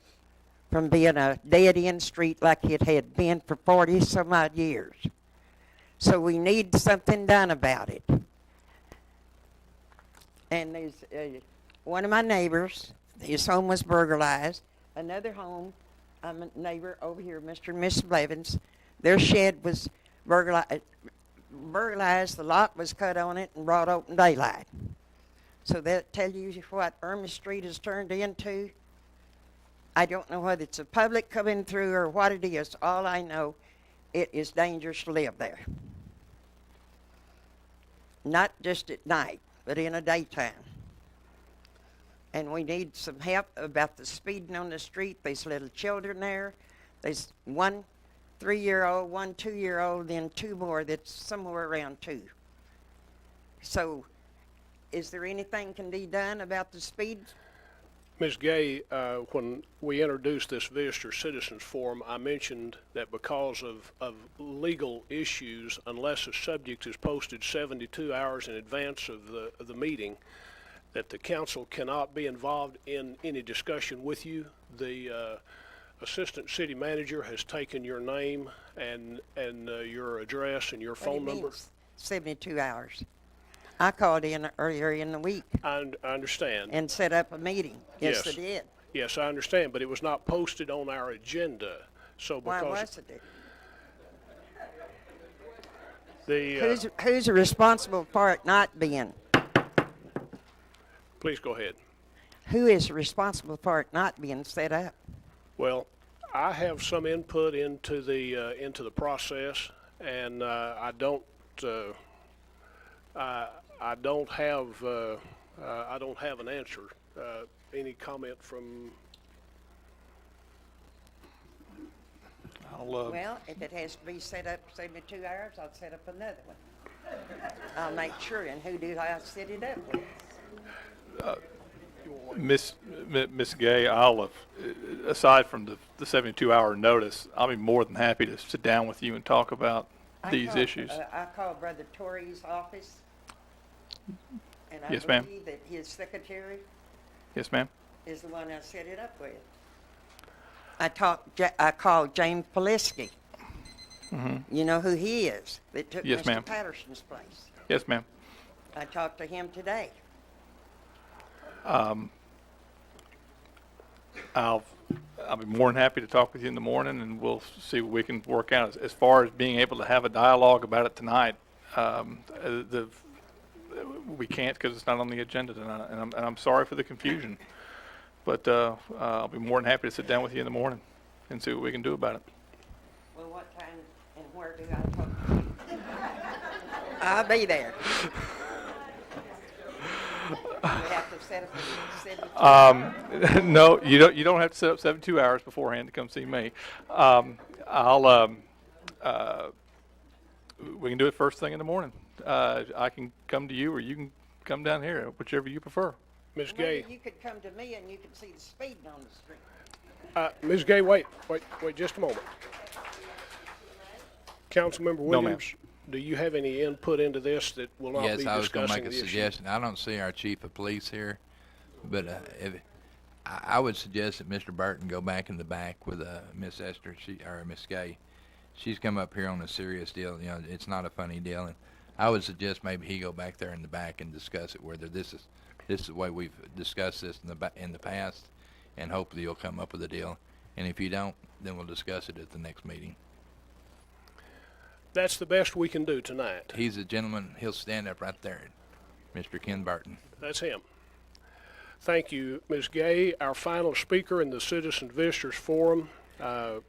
from being a dead-end street like it had been for 40 some odd years. So we need something done about it. And there's one of my neighbors, his home was burglarized. Another home, I'm a neighbor over here, Mr. and Mrs. Blevins, their shed was burglarized, the lock was cut on it and brought open daylight. So that tell you what Ermis Street has turned into. I don't know whether it's the public coming through or what it is. All I know, it is dangerous to live there. Not just at night, but in a daytime. And we need some help about the speeding on the street. There's little children there. There's 1 3-year-old, 1 2-year-old, then 2 more that's somewhere around 2. So is there anything can be done about the speed? Ms. Gay, when we introduced this Visitor Citizens Forum, I mentioned that because of legal issues, unless a subject is posted 72 hours in advance of the meeting, that the council cannot be involved in any discussion with you. The assistant city manager has taken your name and your address and your phone number. 72 hours. I called in earlier in the week. I understand. And set up a meeting. Yes, Yes. I did. Yes, I understand, but it was not posted on our agenda. So Why because wasn't it? the Who's responsible for it not being? Please go ahead. Who is responsible for it not being set up? Well, I have some input into the process, and I don't have an answer. Any comment from? Well, if it has to be set up 72 hours, I'll set up another one. I'll make sure. And who do I set it up with? Miss Gay, aside from the 72-hour notice, I'll be more than happy to sit down with you and talk about these issues. I called Brother Torrey's office, and I Yes, ma'am. believe that his secretary Yes, ma'am. is the one I set it up with. I called James Polisky. You know who he is that took Yes, Mr. ma'am. Patterson's place. Yes, ma'am. I talked to him today. I'll be more than happy to talk with you in the morning, and we'll see what we can work out. As far as being able to have a dialogue about it tonight, we can't because it's not on the agenda tonight, and I'm sorry for the confusion. But I'll be more than happy to sit down with you in the morning and see what we can do about it. Well, what time and where do I talk to you? I'll be there. We have to set up a 72 No, you don't have to set up 72 hours beforehand to come see me. We can do it first thing in the morning. I can come to you, or you can come down here, whichever you prefer. Ms. Maybe Gay. you could come to me and you could see the speeding on the street. Ms. Gay, wait just a moment. Councilmember No, ma'am. Williams, do you have any input into this that will not be Yes, I was going to discussing make a the issue? suggestion. I don't see our chief of police here, but I would suggest that Mr. Burton go back in the back with Miss Esther or Miss Gay. She's come up here on a serious deal. You know, it's not a funny deal, and I would suggest maybe he go back there in the back and discuss it. Whether this is the way we've discussed this in the past, and hopefully you'll come up with a deal. And if you don't, then we'll discuss it at the next meeting. That's the best we can do tonight. He's a gentleman. He'll stand up right there, Mr. Ken Burton. That's him. Thank you, Ms. Gay. Our final speaker in the Citizen Visitors Forum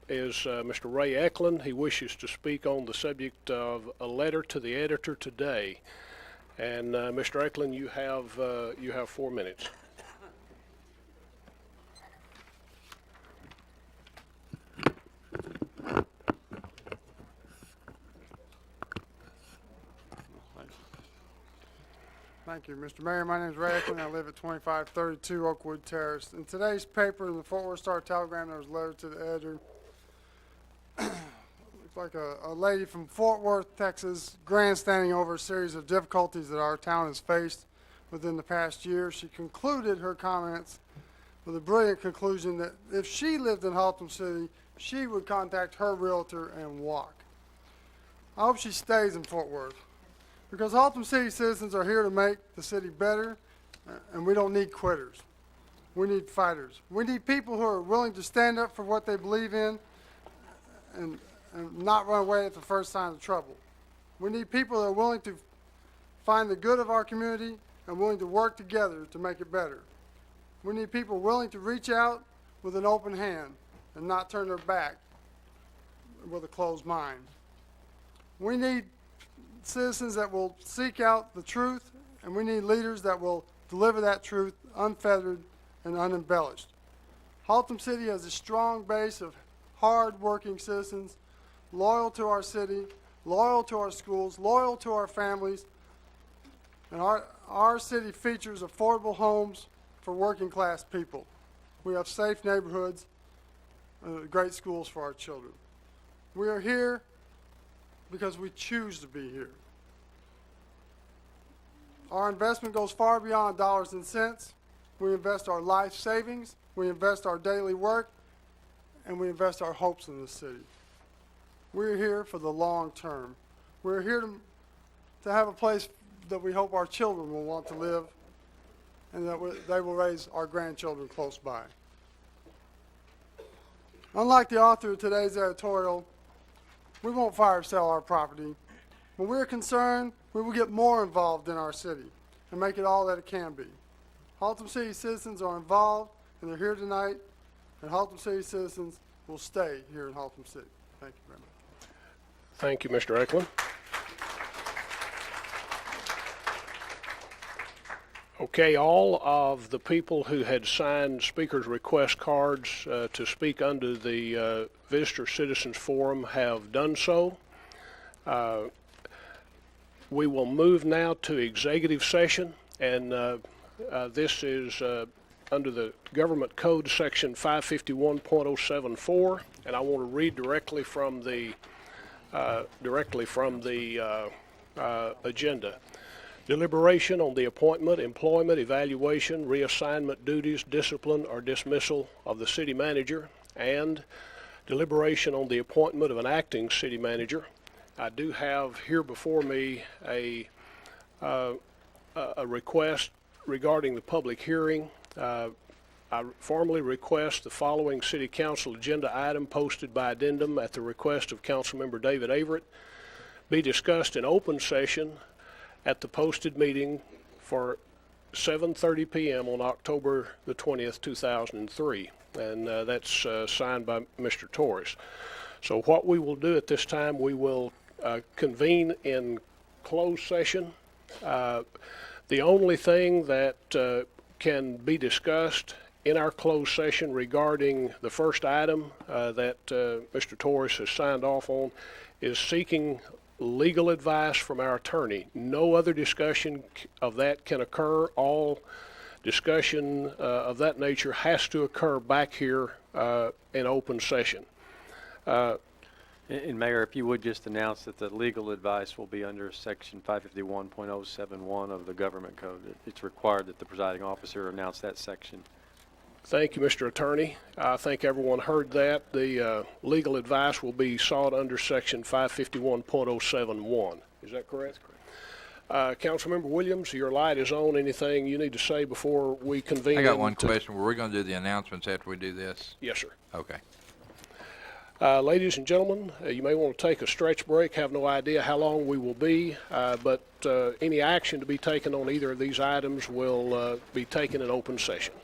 is Mr. Ray Eklund. He wishes to speak on the subject of a letter to the editor today. And Mr. Eklund, you have 4 minutes. Thank you, Mr. Mayor. My name is Ray Eklund. I live at 2532 Oakwood Terrace. In today's paper, in the Fort Worth Star-Telegram, there was a letter to the editor. Looks like a lady from Fort Worth, Texas, grandstanding over a series of difficulties that our town has faced within the past year. She concluded her comments with a brilliant conclusion that if she lived in Haltom City, she would contact her realtor and walk. I hope she stays in Fort Worth, because Haltom City citizens are here to make the city better, and we don't need quitters. We need fighters. We need people who are willing to stand up for what they believe in and not run away at the first sign of trouble. We need people that are willing to find the good of our community and willing to work together to make it better. We need people willing to reach out with an open hand and not turn their back with a closed mind. We need citizens that will seek out the truth, and we need leaders that will deliver that truth unfettered and unembellished. Haltom City has a strong base of hard-working citizens, loyal to our city, loyal to our schools, loyal to our families, and our city features affordable homes for working-class people. We have safe neighborhoods, great schools for our children. We are here because we choose to be here. Our investment goes far beyond dollars and cents. We invest our life savings, we invest our daily work, and we invest our hopes in this city. We're here for the long term. We're here to have a place that we hope our children will want to live, and that they will raise our grandchildren close by. Unlike the author of today's editorial, we won't fire sell our property. When we're concerned, we will get more involved in our city and make it all that it can be. Haltom City citizens are involved, and they're here tonight, and Haltom City citizens will stay here in Haltom City. Thank you very much. Thank you, Mr. Eklund. Okay, all of the people who had signed speaker's request cards to speak under the Visitor Citizens Forum have done so. We will move now to executive session, and this is under the Government Code Section 551.074, and I want to read directly from the agenda. Deliberation on the appointment, employment, evaluation, reassignment, duties, discipline, or dismissal of the city manager, and deliberation on the appointment of an acting city manager. I do have here before me a request regarding the public hearing. I formally request the following city council agenda item posted by addendum at the request of Councilmember David Averett be discussed in open session at the posted meeting for 7:30 p.m. on October the 20th, 2003. And that's signed by Mr. Torres. So what we will do at this time, we will convene in closed session. The only thing that can be discussed in our closed session regarding the first item that Mr. Torres has signed off on is seeking legal advice from our attorney. No other discussion of that can occur. All discussion of that nature has to occur back here in open session. And Mayor, if you would just announce that the legal advice will be under Section 551.071 of the Government Code. It's required that the presiding officer announce that section. Thank you, Mr. Attorney. I think everyone heard that. The legal advice will be sought under Section 551.071. Is that correct? That's correct. Councilmember Williams, your light is on. Anything you need to say before we convene? I got one question. Were we going to do the announcements after we do this? Yes, sir. Okay. Ladies and gentlemen, you may want to take a stretch break. Have no idea how long we will be, but any action to be taken on either of these items will be taken in open session.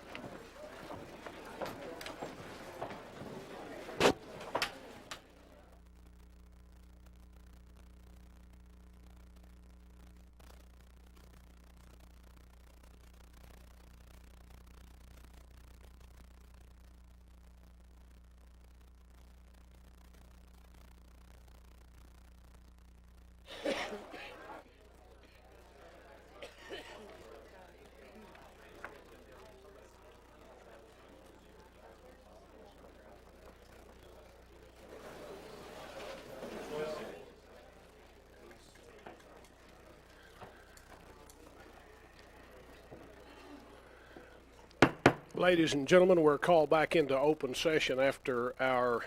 Ladies and gentlemen, we're called back into open session after our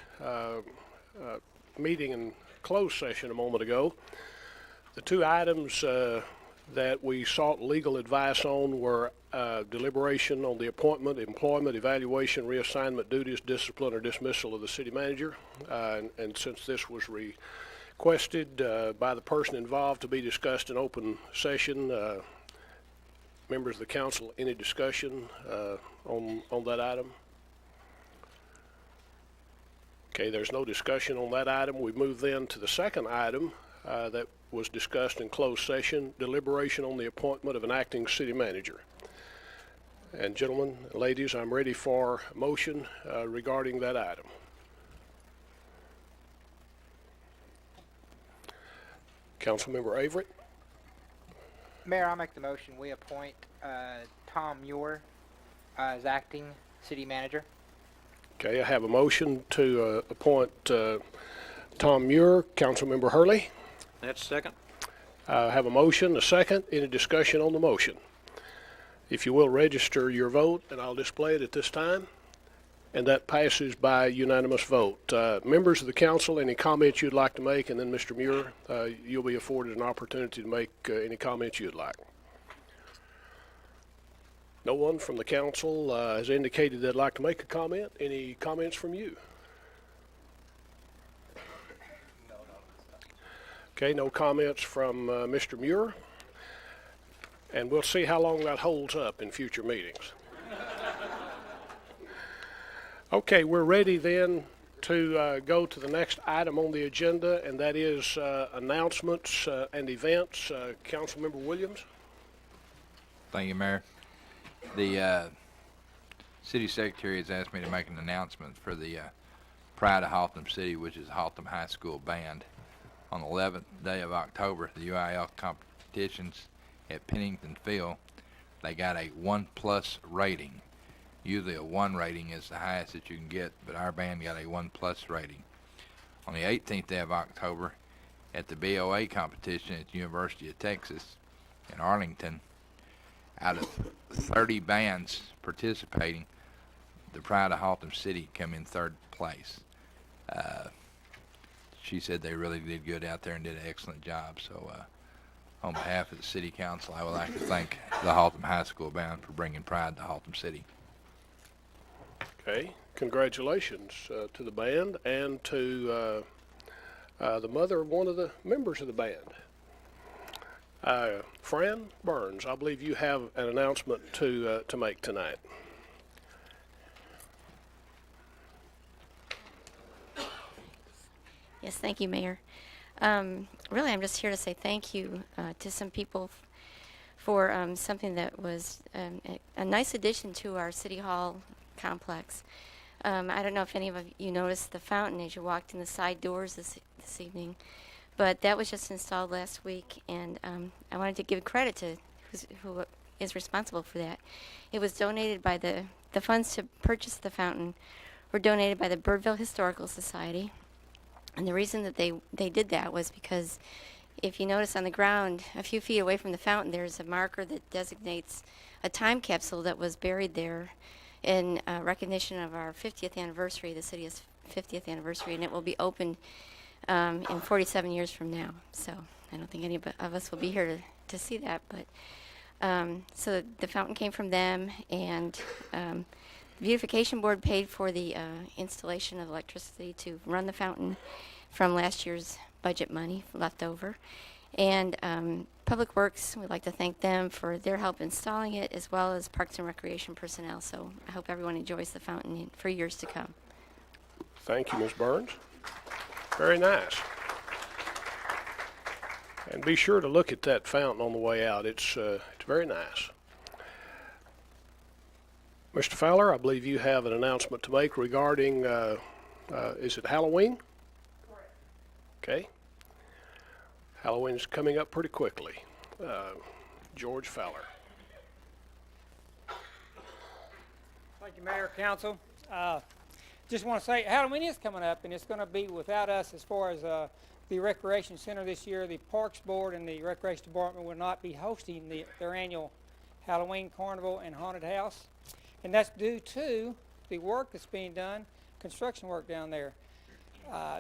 meeting in closed session a moment ago. The two items that we sought legal advice on were deliberation on the appointment, employment, evaluation, reassignment, duties, discipline, or dismissal of the city manager. And since this was requested by the person involved to be discussed in open session, members of the council, any discussion on that item? Okay, there's no discussion on that item. We move then to the second item that was discussed in closed session, deliberation on the appointment of an acting city manager. And gentlemen, ladies, I'm ready for a motion regarding that item. Councilmember Averett. Mayor, I'll make the motion. We appoint Tom Muir as acting city manager. Okay, I have a motion to appoint Tom Muir. Councilmember Hurley. That's second. I have a motion, a second. Any discussion on the motion? If you will register your vote, and I'll display it at this time. And that passes by unanimous vote. Members of the council, any comments you'd like to make? And then Mr. Muir, you'll be afforded an opportunity to make any comments you'd like. No one from the council has indicated they'd like to make a comment. Any comments from you? Okay, no comments from Mr. Muir. And we'll see how long that holds up in future meetings. Okay, we're ready then to go to the next item on the agenda, and that is announcements and events. Councilmember Williams. Thank you, Mayor. The city secretary has asked me to make an announcement for the Pride of Haltom City, which is Haltom High School Band. On the 11th day of October, the UIL competitions at Pennington Field, they got a 1+ rating. Usually a 1 rating is the highest that you can get, but our band got a 1+ rating. On the 18th day of October, at the BOA competition at the University of Texas in Arlington, out of 30 bands participating, the Pride of Haltom City come in 3rd place. She said they really did good out there and did an excellent job. So on behalf of the City Council, I would like to thank the Haltom High School Band for bringing pride to Haltom City. Okay, congratulations to the band and to the mother of one of the members of the band. Fran Burns, I believe you have an announcement to make tonight. Yes, thank you, Mayor. Really, I'm just here to say thank you to some people for something that was a nice addition to our City Hall complex. I don't know if any of you noticed the fountain as you walked in the side doors this evening, but that was just installed last week, and I wanted to give credit to who is responsible for that. It was donated by the funds to purchase the fountain were donated by the Birdville Historical Society. And the reason that they did that was because if you notice on the ground a few feet away from the fountain, there's a marker that designates a time capsule that was buried there in recognition of our 50th anniversary, the city's 50th anniversary, and it will be opened in 47 years from now. So I don't think any of us will be here to see that, but so the fountain came from them, and the beautification board paid for the installation of electricity to run the fountain from last year's budget money left over. And Public Works, we'd like to thank them for their help installing it, as well as Parks and Recreation personnel. So I hope everyone enjoys the fountain for years to come. Thank you, Ms. Burns. Very nice. And be sure to look at that fountain on the way out. It's very nice. Mr. Fowler, I believe you have an announcement to make regarding, is it Halloween? Correct. Okay. Halloween's coming up pretty quickly. George Fowler. Thank you, Mayor, Council. Just want to say Halloween is coming up, and it's going to be without us as far as the Recreation Center this year. The Parks Board and the Recreation Department will not be hosting their annual Halloween Carnival and Haunted House. And that's due to the work that's being done, construction work down there.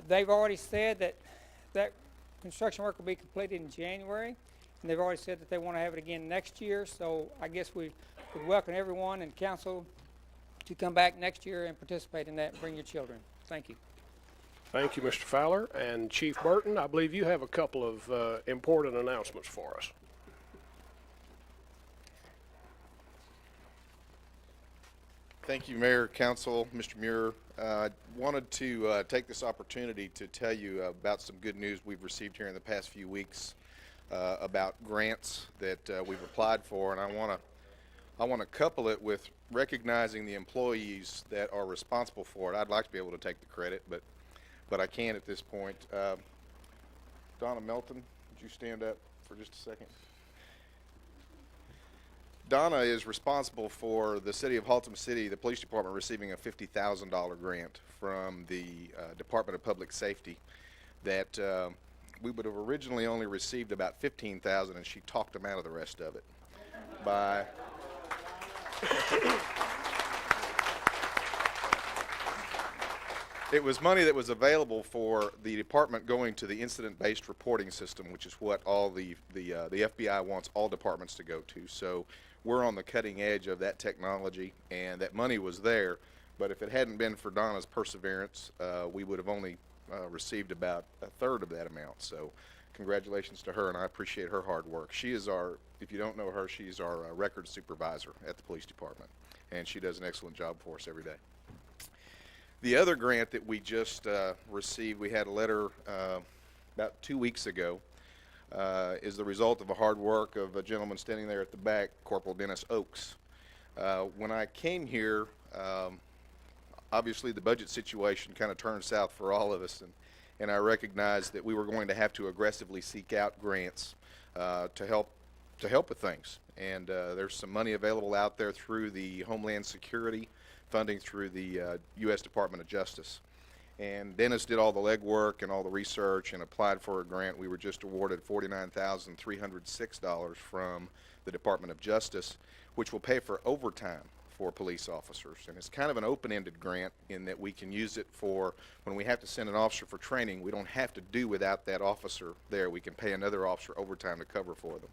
They've already said that construction work will be completed in January, and they've already said that they want to have it again next year. So I guess we would welcome everyone and council to come back next year and participate in that and bring your children. Thank you. Thank you, Mr. Fowler. And Chief Burton, I believe you have a couple of important announcements for us. Thank you, Mayor, Council, Mr. Muir. I wanted to take this opportunity to tell you about some good news we've received here in the past few weeks about grants that we've applied for, and I want to couple it with recognizing the employees that are responsible for it. I'd like to be able to take the credit, but I can't at this point. Donna Melton, would you stand up for just a second? Donna is responsible for the City of Haltom City, the police department, receiving a $50,000 grant from the Department of Public Safety that we would have originally only received about $15,000, and she talked them out of the rest of it by it was money that was available for the department going to the incident-based reporting system, which is what all the FBI wants all departments to go to. So we're on the cutting edge of that technology, and that money was there, but if it hadn't been for Donna's perseverance, we would have only received about a third of that amount. So congratulations to her, and I appreciate her hard work. She is our, if you don't know her, she's our records supervisor at the police department, and she does an excellent job for us every day. The other grant that we just received, we had a letter about 2 weeks ago, is the result of a hard work of a gentleman standing there at the back, Corporal Dennis Oakes. When I came here, obviously the budget situation kind of turned south for all of us, and I recognized that we were going to have to aggressively seek out grants to help with things. And there's some money available out there through the Homeland Security funding through the U.S. Department of Justice. And Dennis did all the legwork and all the research and applied for a grant. We were just awarded $49,306 from the Department of Justice, which will pay for overtime for police officers. And it's kind of an open-ended grant in that we can use it for when we have to send an officer for training. We don't have to do without that officer there. We can pay another officer overtime to cover for them.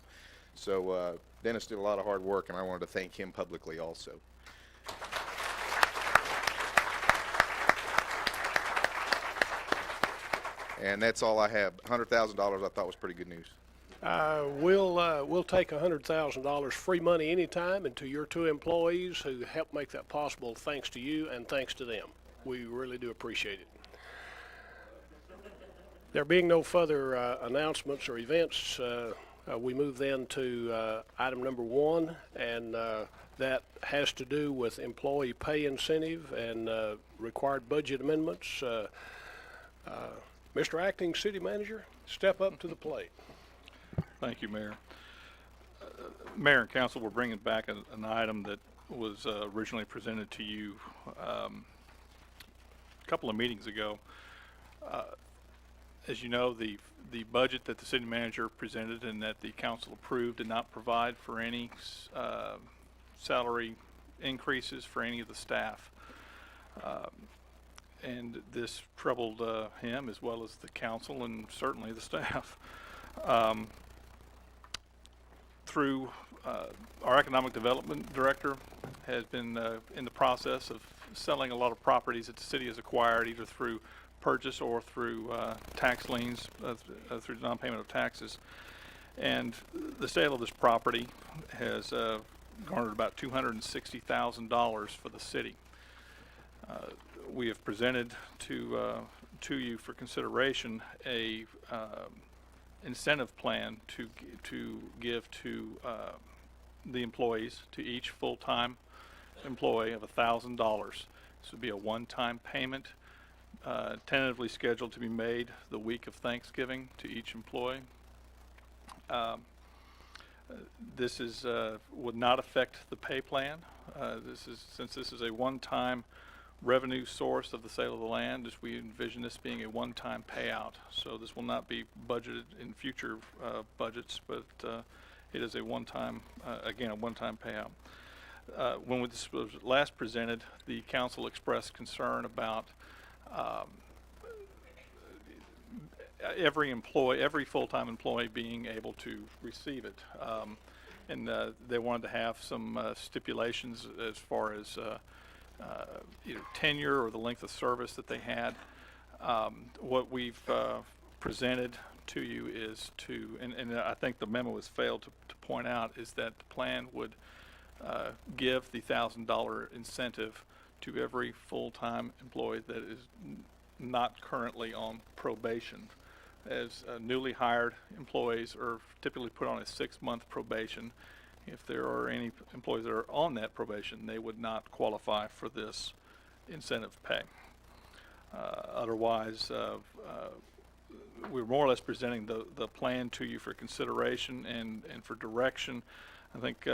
So Dennis did a lot of hard work, and I wanted to thank him publicly also. And that's all I have. $100,000 I thought was pretty good news. We'll take $100,000 free money anytime, and to your two employees who helped make that possible, thanks to you and thanks to them. We really do appreciate it. There being no further announcements or events, we move then to item number 1, and that has to do with employee pay incentive and required budget amendments. Mr. Acting City Manager, step up to the plate. Thank you, Mayor. Mayor and Council, we're bringing back an item that was originally presented to you a couple of meetings ago. As you know, the budget that the City Manager presented and that the Council approved did not provide for any salary increases for any of the staff. And this troubled him as well as the council and certainly the staff. Through our economic development director has been in the process of selling a lot of properties that the city has acquired either through purchase or through tax liens, through non-payment of taxes. And the sale of this property has garnered about $260,000 for the city. We have presented to you for consideration a incentive plan to give to the employees, to each full-time employee of $1,000. This would be a one-time payment, tentatively scheduled to be made the week of Thanksgiving to each employee. This is would not affect the pay plan. Since this is a one-time revenue source of the sale of the land, as we envision this being a one-time payout. So this will not be budgeted in future budgets, but it is a one-time, again, a one-time payout. When this was last presented, the council expressed concern about every full-time employee being able to receive it. And they wanted to have some stipulations as far as either tenure or the length of service that they had. What we've presented to you is and I think the memo has failed to point out, is that the plan would give the $1,000 incentive to every full-time employee that is not currently on probation. As newly hired employees are typically put on a 6-month probation. If there are any employees that are on that probation, they would not qualify for this incentive pay. Otherwise, we're more or less presenting the plan to you for consideration and for direction. I think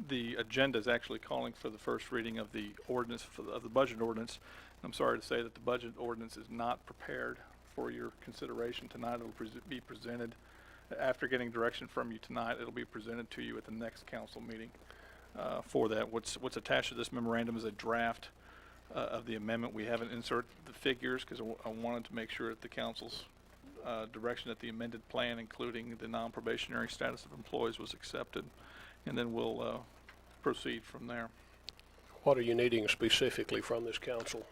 the agenda is actually calling for the first reading of the ordinance, of the budget ordinance. I'm sorry to say that the budget ordinance is not prepared for your consideration tonight. It will be presented after getting direction from you tonight. It'll be presented to you at the next council meeting for that. What's attached to this memorandum is a draft of the amendment. We haven't inserted the figures because I wanted to make sure that the council's direction that the amended plan, including the non-probationary status of employees, was accepted, and then we'll proceed from there. What are you needing specifically from this council?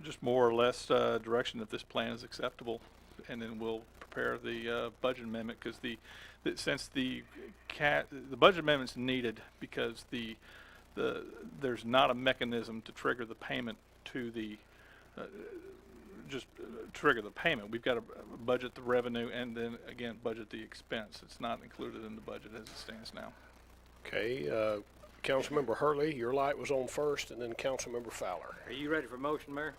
Just more or less direction that this plan is acceptable and then we'll prepare the budget amendment, because since the budget amendment's needed because there's not a mechanism to trigger the payment to the trigger the payment. We've got to budget the revenue and then again budget the expense. It's not included in the budget as it stands now. Okay, Councilmember Hurley, your light was on first, and then Councilmember Fowler. Are you ready for motion, Mayor?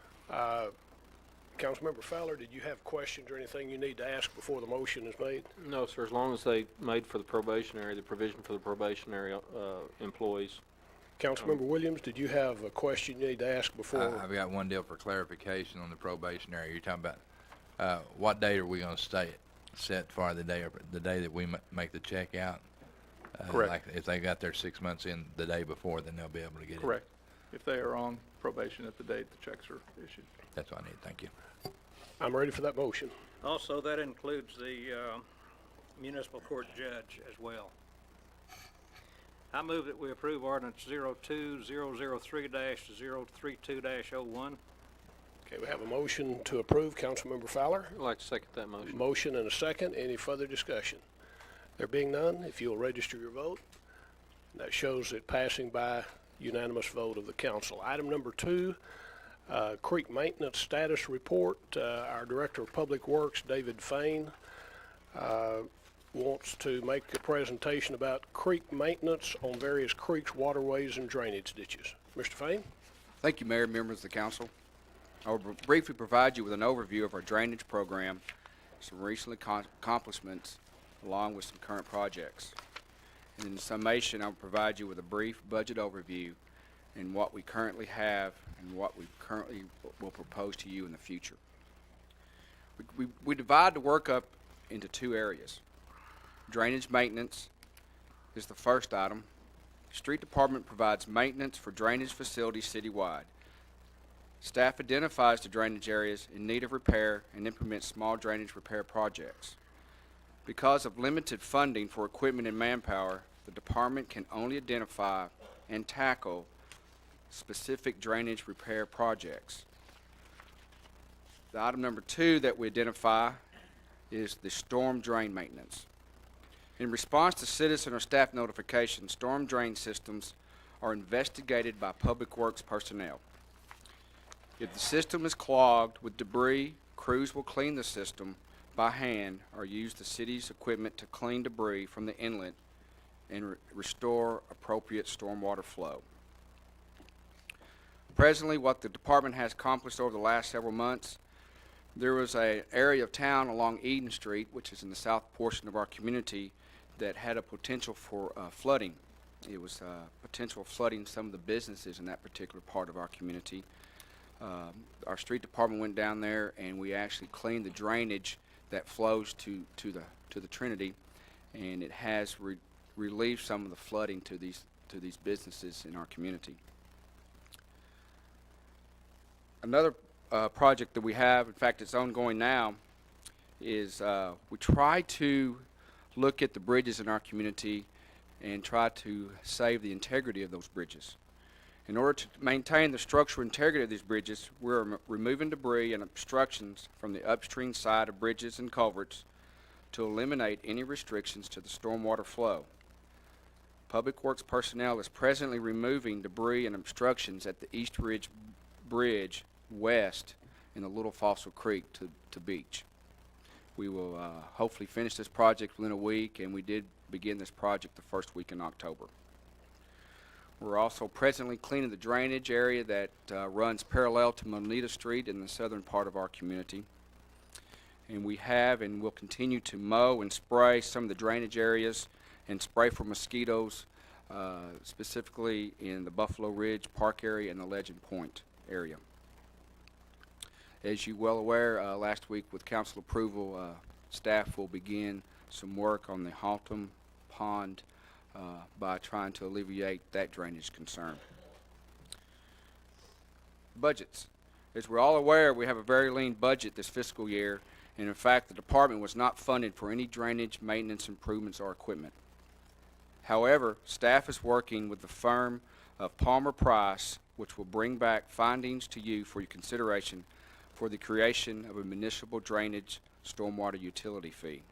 Councilmember Fowler, did you have questions or anything you need to ask before the motion is made? No, sir, as long as they made for the provision for the probationary employees. Councilmember Williams, did you have a question you need to ask before? I've got one deal for clarification on the probationary. You're talking about what date are we going to set for the day that we make the check out? Correct. Like if they got their 6 months in the day before, then they'll be able to get it. Correct. If they are on probation at the date the checks are issued. That's what I need. Thank you. I'm ready for that motion. Also, that includes the municipal court judge as well. I move that we approve ordinance 02003-032-01. Okay, we have a motion to approve. Councilmember Fowler? I'd like to second that motion. Motion and a second. Any further discussion? There being none, if you'll register your vote, that shows it passing by unanimous vote of the council. Item number 2, creek maintenance status report. Our Director of Public Works, David Fain, wants to make a presentation about creek maintenance on various creeks, waterways, and drainage ditches. Mr. Fain? Thank you, Mayor, members of the council. I will briefly provide you with an overview of our drainage program, some recent accomplishments, along with some current projects. And in summation, I will provide you with a brief budget overview and what we currently have and what we currently will propose to you in the future. We divide the work up into 2 areas. Drainage maintenance is the first item. Street Department provides maintenance for drainage facilities citywide. Staff identifies the drainage areas in need of repair and implements small drainage repair projects. Because of limited funding for equipment and manpower, the department can only identify and tackle specific drainage repair projects. The item number 2 that we identify is the storm drain maintenance. In response to citizen or staff notification, storm drain systems are investigated by Public Works personnel. If the system is clogged with debris, crews will clean the system by hand or use the city's equipment to clean debris from the inlet and restore appropriate stormwater flow. Presently, what the department has accomplished over the last several months, there was an area of town along Eden Street, which is in the south portion of our community, that had a potential for flooding. It was potential flooding some of the businesses in that particular part of our community. Our street department went down there and we actually cleaned the drainage that flows to the Trinity, and it has relieved some of the flooding to these businesses in our community. Another project that we have, in fact it's ongoing now, is we try to look at the bridges in our community and try to save the integrity of those bridges. In order to maintain the structural integrity of these bridges, we're removing debris and obstructions from the upstream side of bridges and culverts to eliminate any restrictions to the stormwater flow. Public Works personnel is presently removing debris and obstructions at the East Ridge Bridge west in the Little Fossil Creek to beach. We will hopefully finish this project within a week, and we did begin this project the first week in October. We're also presently cleaning the drainage area that runs parallel to Moneta Street in the southern part of our community. And we have and will continue to mow and spray some of the drainage areas and spray for mosquitoes, specifically in the Buffalo Ridge Park area and the Legend Point area. As you're well aware, last week with council approval, staff will begin some work on the Haltom Pond by trying to alleviate that drainage concern. Budgets. As we're all aware, we have a very lean budget this fiscal year, and in fact the department was not funded for any drainage maintenance improvements or equipment. However, staff is working with the firm of Palmer Price, which will bring back findings to you for your consideration for the creation of a municipal drainage stormwater utility fee.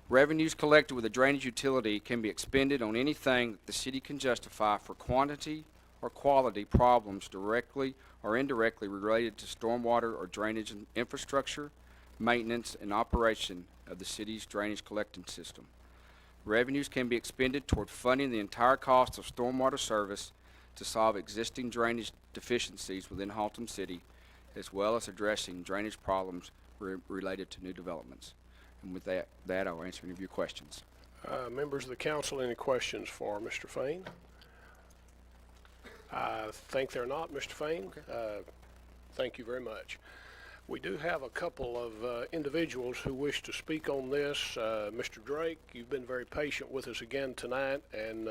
Revenues collected with a drainage utility can be expended on anything that the city can justify for quantity or quality problems directly or indirectly related to stormwater or drainage infrastructure, maintenance, and operation of the city's drainage collecting system. Revenues can be expended toward funding the entire cost of stormwater service to solve existing drainage deficiencies within Haltom City, as well as addressing drainage problems related to new developments. And with that, I'll answer any of your questions. Members of the council, any questions for Mr. Fain? I think they're not, Mr. Fain. Okay. Thank you very much. We do have a couple of individuals who wish to speak on this. Mr. Drake, you've been very patient with us again tonight, and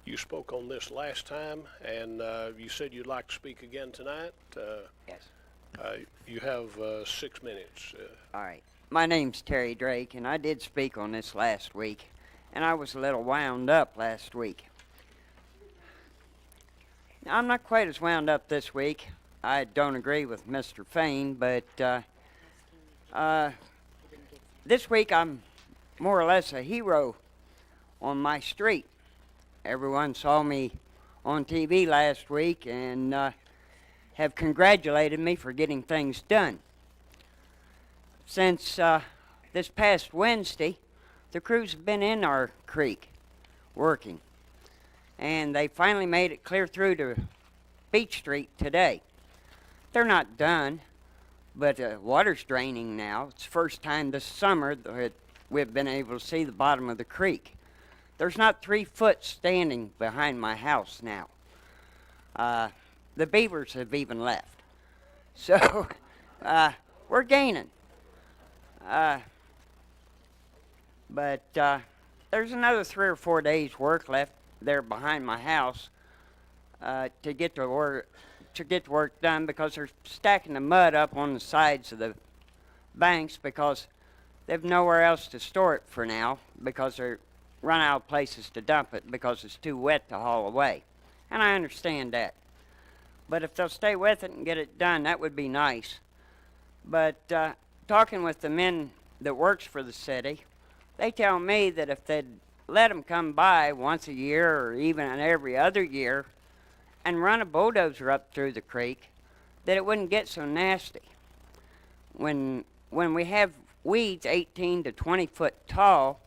you spoke on this last time, and you said you'd like to speak again tonight. Yes. You have 6 minutes. All right. My name's Terry Drake, and I did speak on this last week, and I was a little wound up last week. Now, I'm not quite as wound up this week. I don't agree with Mr. Fain, but this week I'm more or less a hero on my street. Everyone saw me on TV last week and have congratulated me for getting things done. Since this past Wednesday, the crews have been in our creek working, and they finally made it clear through to Beach Street today. They're not done, but water's draining now. It's the first time this summer that we've been able to see the bottom of the creek. There's not 3 foot standing behind my house now. The beavers have even left. So we're gaining. But there's another 3 or 4 days work left there behind my house to get the work done, because they're stacking the mud up on the sides of the banks because they've nowhere else to store it for now, because they're run out of places to dump it because it's too wet to haul away. And I understand that. But if they'll stay with it and get it done, that would be nice. But talking with the men that works for the city, they tell me that if they'd let them come by once a year or even every other year and run a bulldozer up through the creek, that it wouldn't get so nasty. When we have weeds 18 to 20 foot tall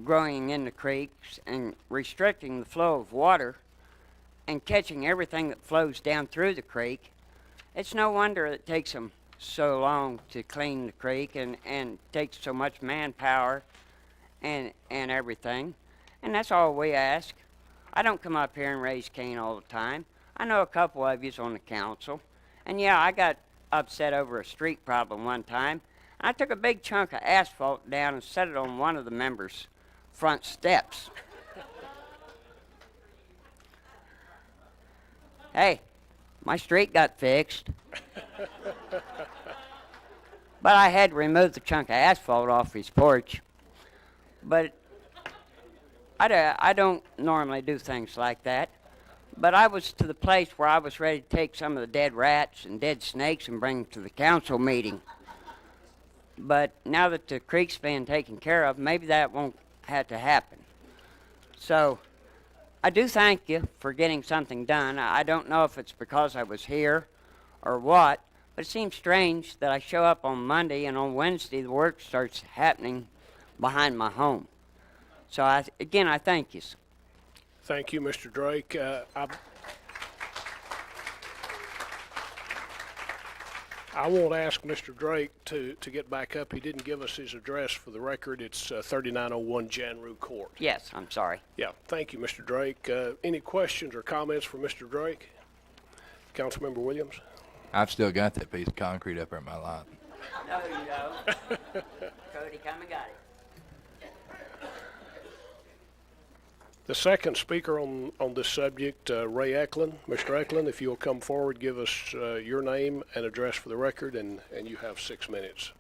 growing in the creeks and restricting the flow of water and catching everything that flows down through the creek, it's no wonder it takes them so long to clean the creek and takes so much manpower and everything. And that's all we ask. I don't come up here and raise Cain all the time. I know a couple of yous on the council. And yeah, I got upset over a street problem one time. I took a big chunk of asphalt down and set it on one of the members' front steps. Hey, my street got fixed. But I had to remove the chunk of asphalt off his porch. But I don't normally do things like that. But I was to the place where I was ready to take some of the dead rats and dead snakes and bring them to the council meeting. But now that the creek's been taken care of, maybe that won't have to happen. So I do thank you for getting something done. I don't know if it's because I was here or what, but it seems strange that I show up on Monday and on Wednesday the work starts happening behind my home. So again, I thank you. Thank you, Mr. Drake. I won't ask Mr. Drake to get back up. He didn't give us his address for the record. It's 3901 Janru Court. Yes, I'm sorry. Yeah, thank you, Mr. Drake. Any questions or comments for Mr. Drake? Councilmember Williams? I've still got that piece of concrete up there in my lot. No, you don't. Cody come and got it. The second speaker on this subject, Ray Eklund. Mr. Eklund, if you'll come forward, give us your name and address for the record, and you have 6 minutes.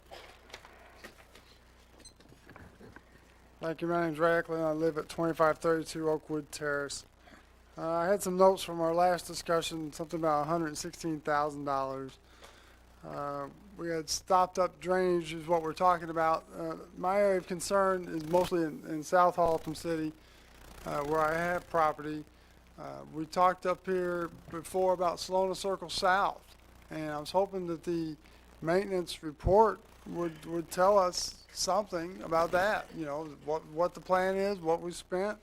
Thank you. My name's Ray Eklund. I live at 2532 Oakwood Terrace. I had some notes from our last discussion, something about $116,000. We had stopped up drainage is what we're talking about. My area of concern is mostly in South Haltom City, where I have property. We talked up here before about Salona Circle South, and I was hoping that the maintenance report would tell us something about that. You know, what the plan is, what we spent,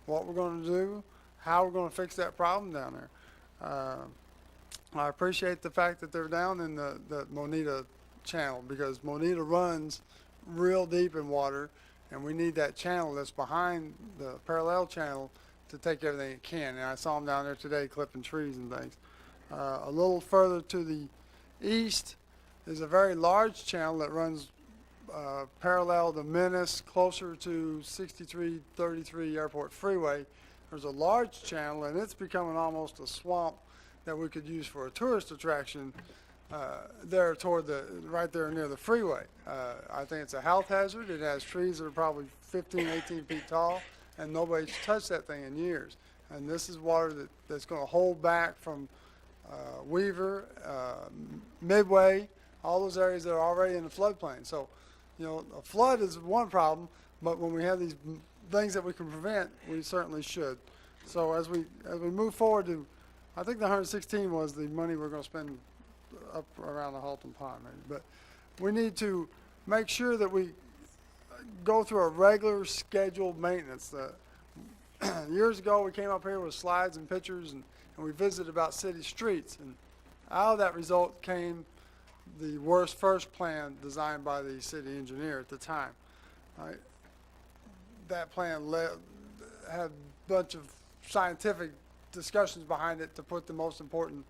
what we're going to do, how we're going to fix that problem down there. I appreciate the fact that they're down in the Moneta channel, because Moneta runs real deep in water, and we need that channel that's behind the parallel channel to take everything it can. And I saw them down there today clipping trees and things. A little further to the east is a very large channel that runs parallel to Menace, closer to 6333 Airport Freeway. There's a large channel, and it's becoming almost a swamp that we could use for a tourist attraction there toward right there near the freeway. I think it's a health hazard. It has trees that are probably 15, 18 feet tall, and nobody's touched that thing in years. And this is water that's going to hold back from Weaver, Midway, all those areas that are already in the floodplain. So, you know, a flood is one problem, but when we have these things that we can prevent, we certainly should. So as we move forward to, I think the 116 was the money we're going to spend up around the Haltom Pond, maybe. But we need to make sure that we go through a regular scheduled maintenance. Years ago, we came up here with slides and pictures, and we visited about city streets. And out of that result came the worst first plan designed by the city engineer at the time. Right? That plan had a bunch of scientific discussions behind it to put the most important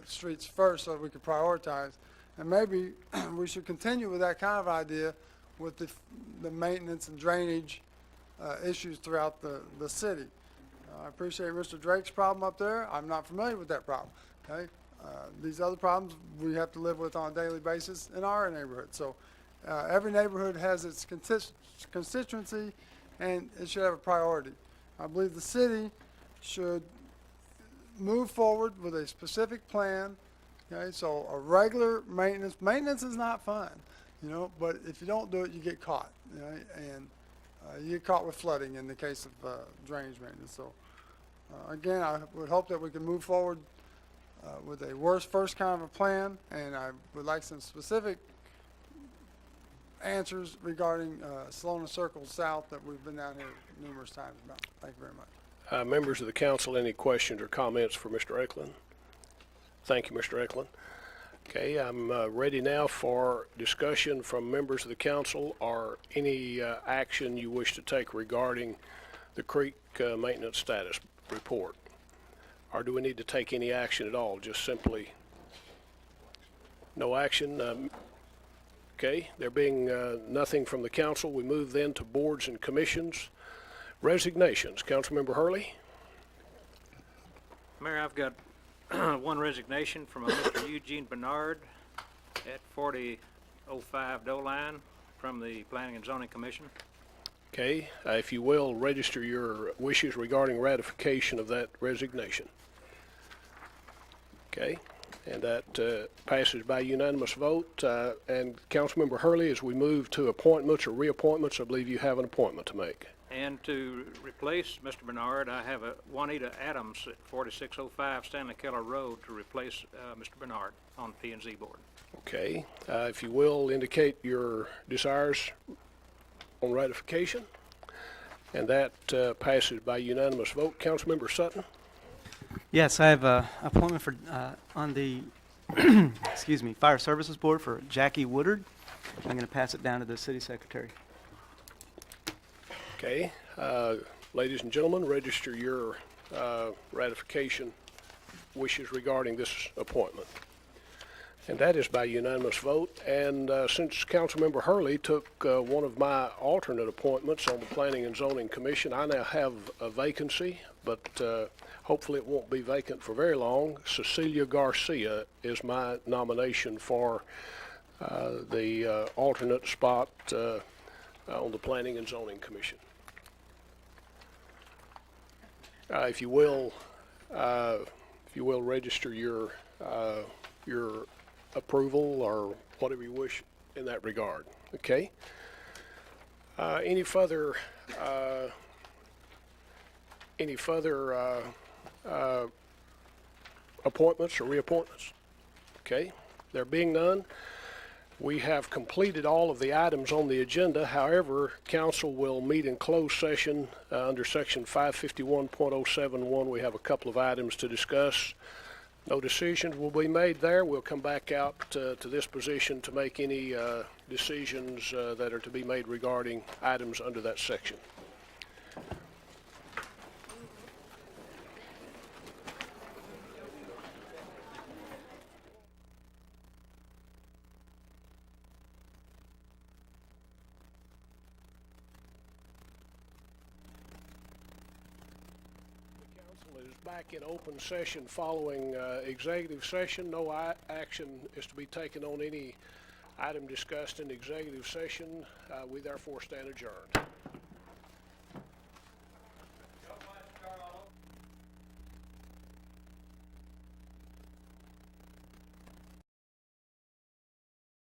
streets first so that we could prioritize. And maybe we should continue with that kind of idea with the maintenance and drainage issues throughout the city. I appreciate Mr. Drake's problem up there. I'm not familiar with that problem. Okay, these other problems we have to live with on a daily basis in our neighborhood. So every neighborhood has its constituency, and it should have a priority. I believe the city should move forward with a specific plan. Okay, so a regular maintenance. Maintenance is not fun, you know, but if you don't do it, you get caught. You know, and you get caught with flooding in the case of drainage maintenance. So again, I would hope that we can move forward with a worst first kind of a plan, and I would like some specific answers regarding Salona Circle South that we've been down here numerous times about. Thank you very much. Members of the council, any questions or comments for Mr. Eklund? Thank you, Mr. Eklund. Okay, I'm ready now for discussion from members of the council or any action you wish to take regarding the creek maintenance status report. Or do we need to take any action at all? Just simply no action? Okay, there being nothing from the council, we move then to boards and commissions. Resignations. Councilmember Hurley. Mayor, I've got one resignation from a Mr. Eugene Bernard at 4005 Doline from the Planning and Zoning Commission. Okay, if you will, register your wishes regarding ratification of that resignation. Okay, and that passes by unanimous vote. And Councilmember Hurley, as we move to appointments or reappointments, I believe you have an appointment to make. And to replace Mr. Bernard, I have a Juanita Adams at 4605 Stanley Keller Road to replace Mr. Bernard on the P&Z board. Okay, if you will, indicate your desires on ratification. And that passes by unanimous vote. Councilmember Sutton. Yes, I have an appointment for on the excuse me, Fire Services Board for Jackie Woodard. I'm going to pass it down to the City Secretary. Okay, ladies and gentlemen, register your ratification wishes regarding this appointment. And that is by unanimous vote. And since Councilmember Hurley took one of my alternate appointments on the Planning and Zoning Commission, I now have a vacancy, but hopefully it won't be vacant for very long. Cecilia Garcia is my nomination for the alternate spot on the Planning and Zoning Commission. If you will register your approval or whatever you wish in that regard. Okay? Any further appointments or reappointments? Okay, there being none, we have completed all of the items on the agenda. However, council will meet in closed session under section 551.071. We have a couple of items to discuss. No decisions will be made there. We'll come back out to this position to make any decisions that are to be made regarding items under that section. Back in open session following executive session. No action is to be taken on any item discussed in executive session. We therefore stand adjourned.